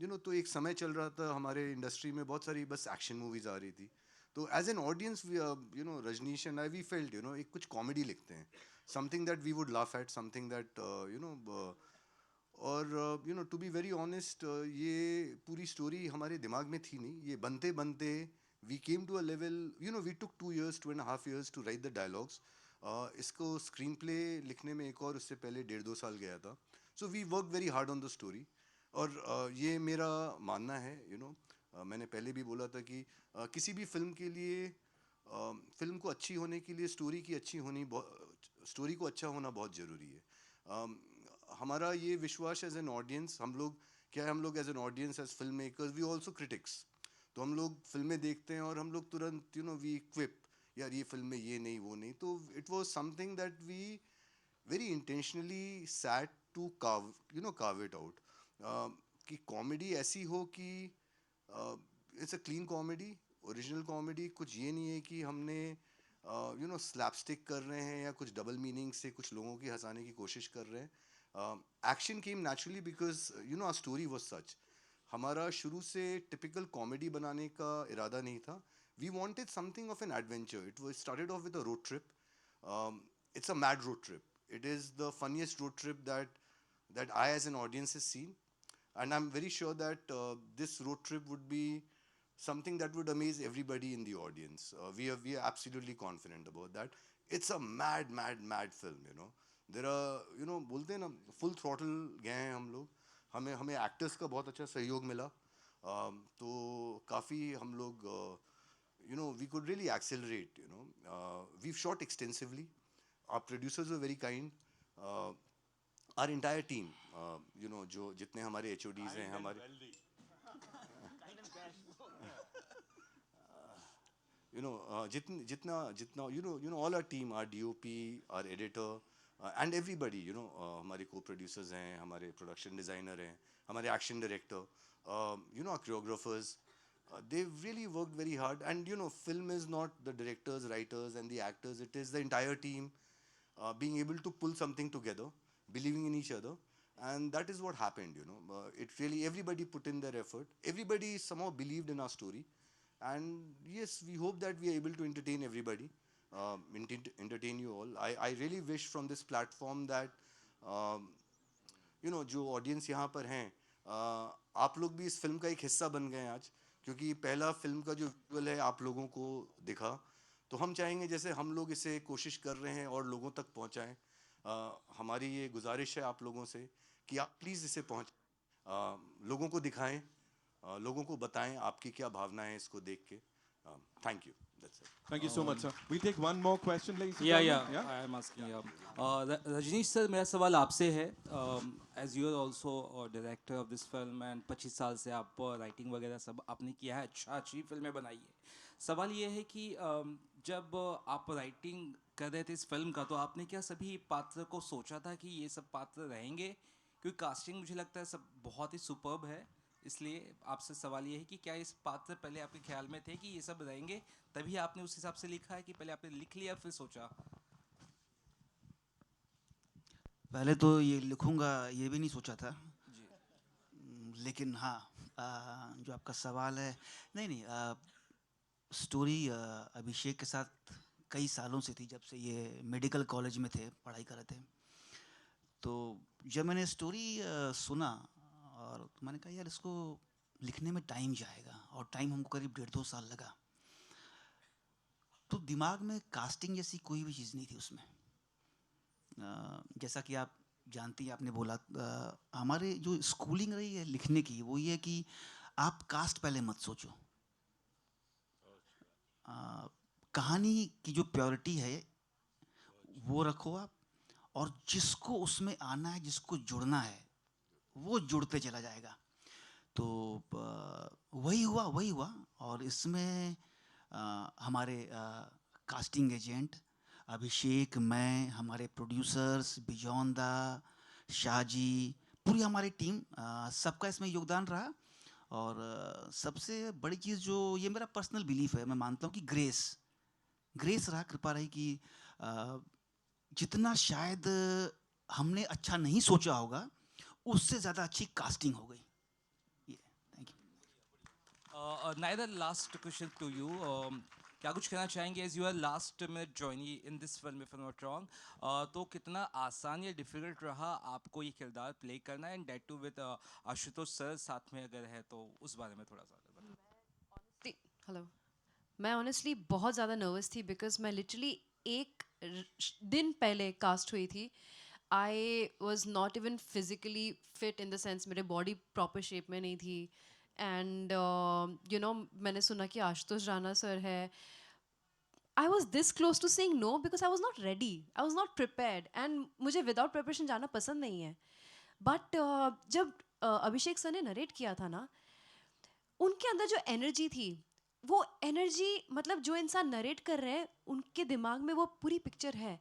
you know, तो एक समय चल रहा था हमारे इंडस्ट्री में, बहुत सारी बस एक्शन मूवीज आ रही थी। तो as an audience, you know, Rajneesh and I, we felt, you know, एक कुछ कॉमेडी लिखते हैं, something that we would laugh at, something that, you know, और you know, to be very honest, ये पूरी स्टोरी हमारे दिमाग में थी नहीं। ये बनते बनते we came to a level, you know, we took 2 years, 2.5 years to write the dialogues. इसको स्क्रीन प्ले लिखने में एक और उससे पहले 1.5-2 साल गया था। So we work very hard on the story. और ये मेरा मानना है, यू नो, मैंने पहले भी बोला था कि किसी भी फिल्म के लिए, फिल्म को अच्छी होने के लिए स्टोरी की अच्छी होनी, स्टोरी को अच्छा होना बहुत ज़रूरी है। हमारा ये विश्वास एज एन ऑडियंस, हम लोग as an audience, as film makers, we also critics. तो हम लोग फिल्में देखते हैं और हम लोग तुरंत, यू नो, वी क्विप, यार ये फिल्म में ये नहीं, वो नहीं। तो it was something that we very intentionally set to carve it out, कि कॉमेडी ऐसी हो कि it's a clean comedy, original comedy. कुछ ये नहीं है कि हमने यू नो स्लैपस्टिक कर रहे हैं या कुछ डबल मीनिंग से कुछ लोगों की हंसाने की कोशिश कर रहे हैं। Action came naturally because, you know, our story was such. हमारा शुरू से टिपिकल कॉमेडी बनाने का इरादा नहीं था। We wanted something of an adventure. It was started off with a road trip. It's a mad road trip. It is the funniest road trip that I as an audience has seen, and I'm very sure that this road trip would be something that would amaze everybody in the audience. We are absolutely confident about that. It's a mad, mad, mad film, you know. There are, you know, बोलते हैं ना, full throttle गए हैं हम लोग. हमें actors का बहुत अच्छा सहयोग मिला. तो काफ़ी हम लोग, you know, we could really accelerate, you know. We've shot extensively. Our producers were very kind. Our entire team, you know, जो जितने हमारे HODs हैं, हमारे you know, jitna, you know, all our team, our DOP, our editor, and everybody, you know, हमारे co-producers हैं, हमारे production designer हैं, हमारे action director, you know, our choreographers, they've really worked very hard. And you know, film is not the directors, writers, and the actors. It is the entire team being able to pull something together, believing in each other, and that is what happened. You know, it really, everybody put in their effort. Everybody somehow believed in our story. And yes, we hope that we are able to entertain everybody, entertain you all. I really wish from this platform that, you know, जो audience यहाँ पर हैं, आप लोग भी इस film का एक हिस्सा बन गए आज, क्योंकि पहला film का जो visual है आप लोगों को दिखा, तो हम चाहेंगे जैसे हम लोग इसे कोशिश कर रहे हैं और लोगों तक पहुँचाएं. हमारी ये गुजारिश है आप लोगों से कि आप प्लीज़ इसे लोगों को दिखाएं, लोगों को बताएं आपकी क्या भावनाएं इसको देख के. Thank you. That's it. Thank you so much, sir. We take one more question, ladies and Yeah, gentlemen. yeah, I am asking. Rajneesh sir, मेरा सवाल आपसे है. As you are also a director of this film and 25 साल से आप writing वगैरह सब आपने किया है, अच्छी फिल्में बनाई है. सवाल ये है कि जब आप राइटिंग कर रहे थे इस फिल्म का, तो आपने क्या सभी पात्र को सोचा था कि ये सब पात्र रहेंगे? क्योंकि कास्टिंग मुझे लगता है सब बहुत ही सुपर्ब है, इसलिए आपसे सवाल ये है कि क्या इस पात्र पहले आपके ख्याल में थे कि ये सब रहेंगे, तभी आपने उस हिसाब से लिखा है कि पहले आपने लिख लिया फिर सोचा? पहले तो ये लिखूंगा ये भी नहीं सोचा था जी. लेकिन हाँ, जो आपका सवाल है, नहीं, स्टोरी अभिषेक के साथ कई सालों से थी, जब से ये मेडिकल कॉलेज में थे, पढ़ाई कर रहे थे. तो जब मैंने स्टोरी सुना और तो मैंने कहा यार इसको लिखने में टाइम जाएगा, और टाइम हमको करीब 1.5-2 साल लगा. तो दिमाग में कास्टिंग जैसी कोई भी चीज़ नहीं थी उसमें. जैसा कि आप जानती हैं, आपने बोला, हमारे जो स्कूलिंग रही है लिखने की, वो ये कि आप कास्ट पहले मत सोचो. कहानी की जो प्योरिटी है वो रखो आप, और जिसको उसमें आना है, जिसको जुड़ना है, वो जुड़ते चला जाएगा. तो वही हुआ. और इसमें हमारे कास्टिंग एजेंट अभिषेक, मैं, हमारे प्रोड्यूसर्स बिजॉन दा, शाहजी, पूरी हमारी टीम, सबका इसमें योगदान रहा. और सबसे बड़ी चीज़ जो ये मेरा पर्सनल बिलीफ है, मैं मानता हूँ कि ग्रेस रहा, कृपा रही कि जितना शायद हमने अच्छा नहीं सोचा होगा, उससे ज़्यादा अच्छी कास्टिंग हो गई. Thank you. Naida, last question to you. क्या कुछ कहना चाहेंगे as you are last minute joining in this film if I am not wrong? तो कितना आसान या डिफिकल्ट रहा आपको ये किरदार प्ले करना, and that too with Ashutosh sir साथ में अगर है तो उस बारे में थोड़ा सा. हेलो, मैं ऑनेस्टली बहुत ज़्यादा नर्वस थी, बिकॉज मैं लिटरली एक दिन पहले कास्ट हुई थी. आई was not even physically fit in the sense मेरे बॉडी प्रॉपर शेप में नहीं थी. एंड यू नो, मैंने सुना कि आशुतोष राणा सर है. I was this close to saying no because I was not ready, I was not prepared, and मुझे without preparation जाना पसंद नहीं है. बट जब अभिषेक सर ने नरेट किया था ना, उनके अंदर जो एनर्जी थी, वो एनर्जी, मतलब जो इंसान नरेट कर रहे हैं उनके दिमाग में वो पूरी पिक्चर है,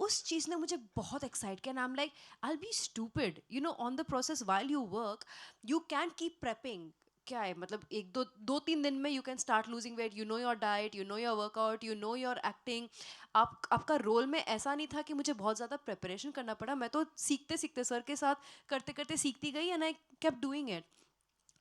उस चीज़ ने मुझे बहुत एक्साइट किया. I am like, I will be stupid, you know, on the process while you work, you can keep prepping. क्या है, मतलब 1-2-3 दिन में you can start losing weight, you know your diet, you know your workout, you know your acting. आपका role में ऐसा नहीं था कि मुझे बहुत ज़्यादा प्रिपरेशन करना पड़ा. मैं तो सीखते सर के साथ करते सीखती गई, and I kept doing it.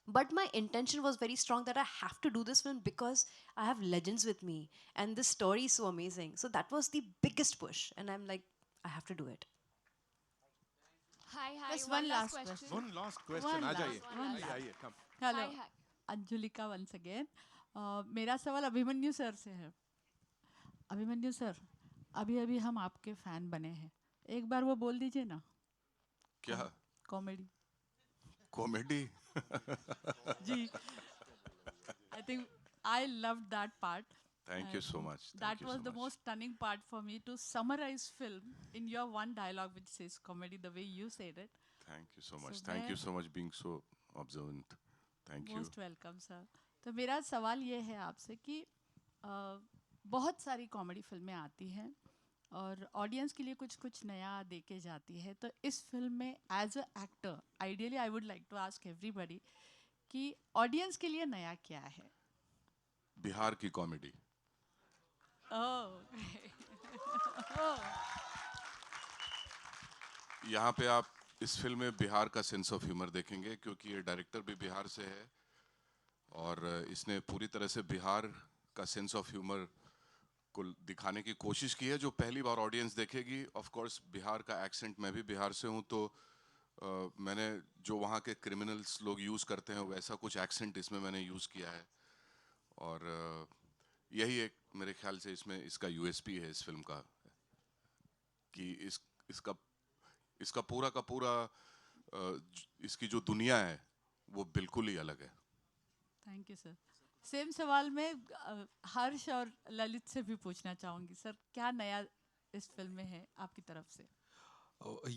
But my intention was very strong that I have to do this film because I have legends with me and this story is so amazing. So that was the biggest push, and I'm like, I have to do it. Hi. Just one last question. One last question. आ जाइए, come. Hello, Anjulika once again. मेरा सवाल Abhimanyu sir से है। Abhimanyu sir, अभी अभी हम आपके fan बने हैं, एक बार वो बोल दीजिए ना। क्या कॉमेडी। कॉमेडी? जी, I think I love that part. Thank you so much. Thank That you was so the much. most stunning part for me to summarize film in your one dialogue which says comedy the way you said it. Thank you so much. So Thank मैं- you so much being so observant. Thank you. Most welcome sir. तो मेरा सवाल ये है आपसे कि बहुत सारी कॉमेडी फिल्में आती हैं और ऑडियंस के लिए कुछ कुछ नया दे के जाती है, तो इस फिल्म में as a actor ideally I would like to ask everybody कि ऑडियंस के लिए नया क्या है? बिहार की कॉमेडी। यहाँ पे आप इस फिल्म में बिहार का सेंस ऑफ ह्यूमर देखेंगे, क्योंकि ये डायरेक्टर भी बिहार से है और इसने पूरी तरह से बिहार का सेंस ऑफ ह्यूमर को दिखाने की कोशिश की है, जो पहली बार ऑडियंस देखेगी। ऑफ कोर्स बिहार का एक्सेंट, मैं भी बिहार से हूँ, तो मैंने जो वहाँ के क्रिमिनल्स लोग यूज़ करते हैं वैसा कुछ एक्सेंट इसमें मैंने यूज़ किया है। और यही एक मेरे ख्याल से इसमें इसका यूएसपी है इस फिल्म का, कि इसका पूरा का पूरा इसकी जो दुनिया है वो बिल्कुल ही अलग है। Thank you sir. सेम सवाल मैं हर्ष और ललित से भी पूछना चाहूँगी। सर, क्या नया इस फिल्म में है आपकी तरफ से?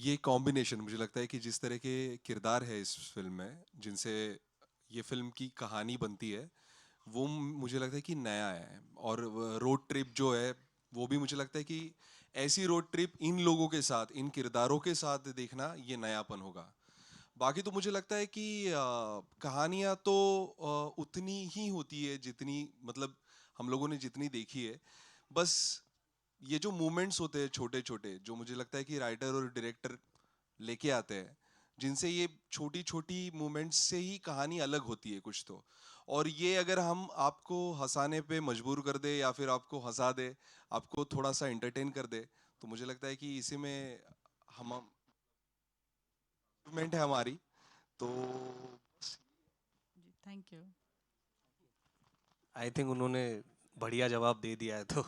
ये कॉम्बिनेशन, मुझे लगता है कि जिस तरह के किरदार है इस फिल्म में, जिनसे ये फिल्म की कहानी बनती है, वो मुझे लगता है कि नया है। और रोड ट्रिप जो है वो भी मुझे लगता है कि ऐसी रोड ट्रिप इन लोगों के साथ, इन किरदारों के साथ देखना, ये नयापन होगा। बाकी तो मुझे लगता है कि कहानियाँ तो उतनी ही होती है जितनी, मतलब हम लोगों ने जितनी देखी है। बस ये जो मोमेंट्स होते हैं छोटे छोटे, जो मुझे लगता है कि राइटर और डायरेक्टर लेके आते हैं, जिनसे ये छोटी छोटी मोमेंट्स से ही कहानी अलग होती है कुछ तो। और ये अगर हम आपको हंसाने पे मजबूर कर दे या फिर आपको हंसा दे, आपको थोड़ा सा एंटरटेन कर दे, तो मुझे लगता है कि इसी में हम इम्प्रूवमेंट है हमारी। तो थैंक यू। आई थिंक उन्होंने बढ़िया जवाब दे दिया है, तो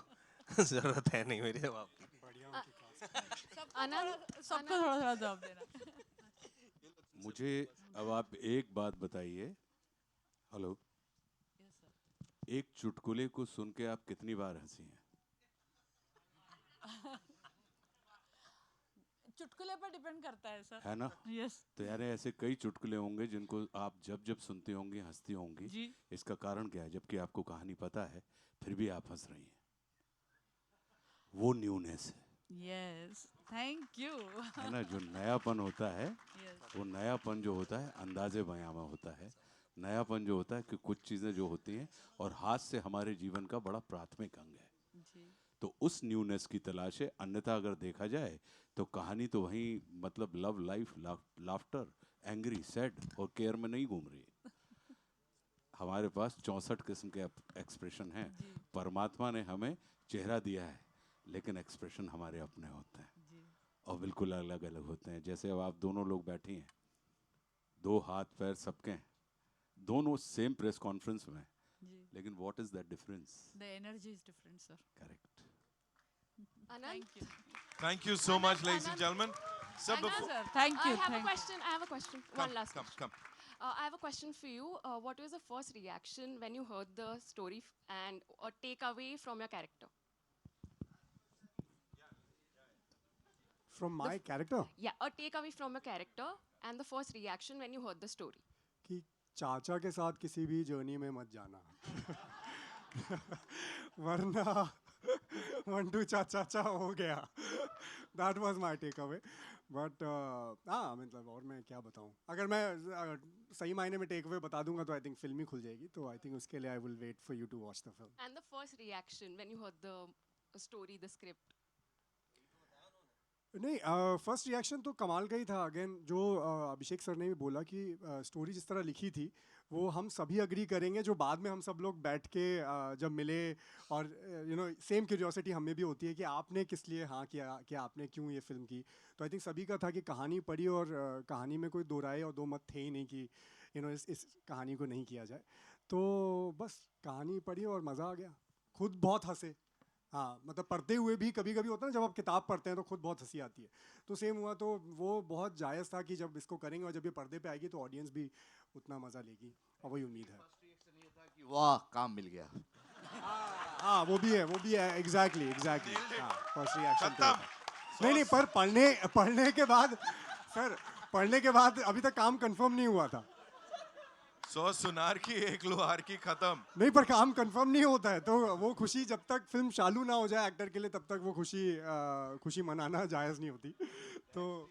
जरूरत है नहीं मेरे जवाब की। सबको थोड़ा थोड़ा जवाब देना। मुझे अब आप एक बात बताइए। हेलो, एक चुटकुले को सुन के आप कितनी बार हंसी हैं? चुटकुले पर डिपेंड करता है सर। है ना? यस। तो यार ऐसे कई चुटकुले होंगे जिनको आप जब जब सुनती होंगी हंसती होंगी। जी। इसका कारण क्या है? जबकि आपको कहानी पता है फिर भी आप हंस रही हैं। वो न्यूनेस है। Yes, thank you. है ना? जो नयापन होता है, Yes. वो नयापन जो होता है अंदाजे बयां में होता है। नयापन जो होता है कि कुछ चीज़ें जो होती हैं और हाथ से हमारे जीवन का बड़ा प्राथमिक अंग है, जी। तो उस न्यूनेस की तलाश है। अन्यथा अगर देखा जाए तो कहानी तो वहीं, मतलब love, life, laughter, angry, sad और केयर में नहीं घूम रही है। हमारे पास 64 किस्म के एक्सप्रेशन हैं। परमात्मा ने हमें चेहरा दिया है, लेकिन एक्सप्रेशन हमारे अपने होते हैं और बिल्कुल अलग अलग होते हैं। जैसे अब आप दोनों लोग बैठी हैं, दो हाथ पैर सबके हैं, दोनों सेम प्रेस कॉन्फ्रेंस में, लेकिन what is that difference? The energy is different, sir. Correct. Thank you. Thank you so much, ladies and gentlemen. Sir, Anand, before- sir, thank you. I have a thank question. I have a question. One last come, question. I have a question for you. What was the first reaction when you heard the story and a takeaway from your character? From my character? Yeah, a takeaway from your character and the first reaction when you heard the story. कि चाचा के साथ किसी भी journey में मत जाना वरना 1 2 चाचा हो गया। That was my takeaway. But हाँ, मतलब और मैं क्या बताऊँ, अगर मैं सही मायने में टेक अवे बता दूंगा तो आई थिंक फिल्म ही खुल जाएगी। तो आई थिंक उसके लिए I will wait for you to watch the film. And the first reaction when you heard the story, the script. नहीं, फर्स्ट रिएक्शन तो कमाल का ही था। अगेन जो अभिषेक सर ने भी बोला कि स्टोरी जिस तरह लिखी थी वो हम सभी अग्री करेंगे। जो बाद में हम सब लोग बैठ के जब मिले और सेम क्यूरियोसिटी हमें भी होती है कि आपने किस लिए हाँ किया, कि आपने क्यों ये फिल्म की। तो आई थिंक सभी का था कि कहानी पढ़ी और कहानी में कोई दो राय और दो मत थे ही नहीं कि इस कहानी को नहीं किया जाए। तो बस कहानी पढ़ी और मज़ा आ गया, खुद बहुत हंसे। हाँ मतलब पढ़ते हुए भी कभी कभी होता है ना, जब आप किताब पढ़ते हैं तो खुद बहुत हंसी आती है, तो सेम हुआ। तो वो बहुत जायज़ था कि जब इसको करेंगे और जब ये पर्दे पे आएगी तो ऑडियंस भी उतना मज़ा लेगी, और वही उम्मीद है। वाह काम मिल गया। हाँ वो भी है, एग्जैक्टली हाँ फर्स्ट रिएक्शन नहीं पर पढ़ने के बाद सर, पढ़ने के बाद अभी तक काम कंफर्म नहीं हुआ था। 100 सुनार की 1 लोहार की खत्म। नहीं पर काम कंफर्म नहीं होता है, तो वो खुशी जब तक फिल्म चालू ना हो जाए एक्टर के लिए, तब तक वो खुशी मनाना जायज़ नहीं होती। तो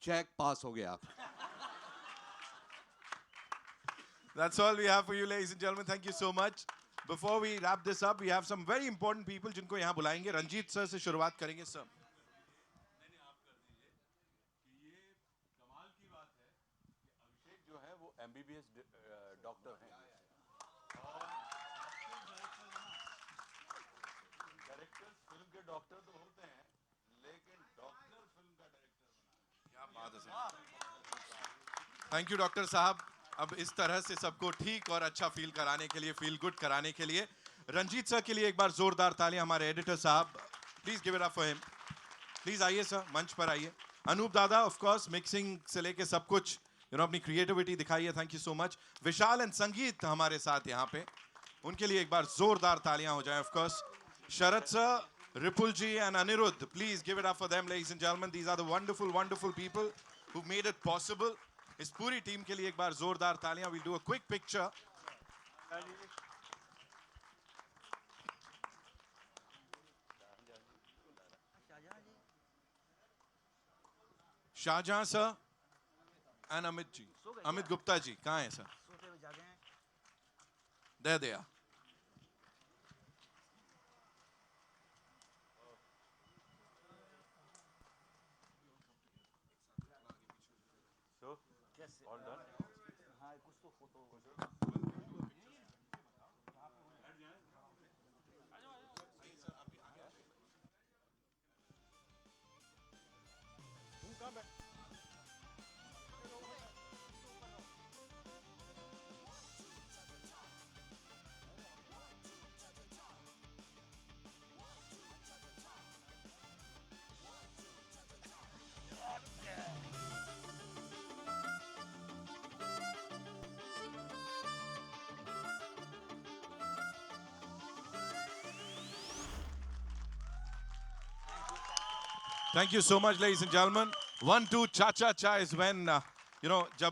चेक पास हो गया। That's all we have for you, ladies and gentlemen. Thank you so much. Before we wrap this up, we have some very important people जिनको यहाँ बुलाएंगे। रंजीत सर से शुरुआत करेंगे सर। जो है वो MBBS डॉक्टर हैं और डायरेक्टर्स फिल्म के डॉक्टर तो होते हैं, लेकिन डॉक्टर फिल्म का डायरेक्टर बना। क्या बात है सर। थैंक यू डॉक्टर साहब। अब इस तरह से सबको ठीक और अच्छा फील कराने के लिए, फील गुड कराने के लिए रंजीत सर के लिए एक बार जोरदार तालियां। हमारे एडिटर साहब, please give it up for him. Please आइए सर, मंच पर आइए। अनूप दादा, ऑफ कोर्स मिक्सिंग से लेके सब कुछ अपनी क्रिएटिविटी दिखाई है, thank you so much. Vishal and संगीत हमारे साथ यहाँ पे, उनके लिए एक बार जोरदार तालियां हो जाए। Of course Sharad sir, Ripul ji and Anirudh, please give it up for them ladies and gentleman. These are the wonderful people who made it possible. इस पूरी टीम के लिए एक बार जोरदार तालियां। We'll do a quick picture. Shahjahan sir and Amit ji, Amit Gupta ji कहाँ हैं सर? दे दिया। All done? हाँ कुछ तो photo Thank you so much, ladies and gentlemen. 1, 2, cha cha cha is when जब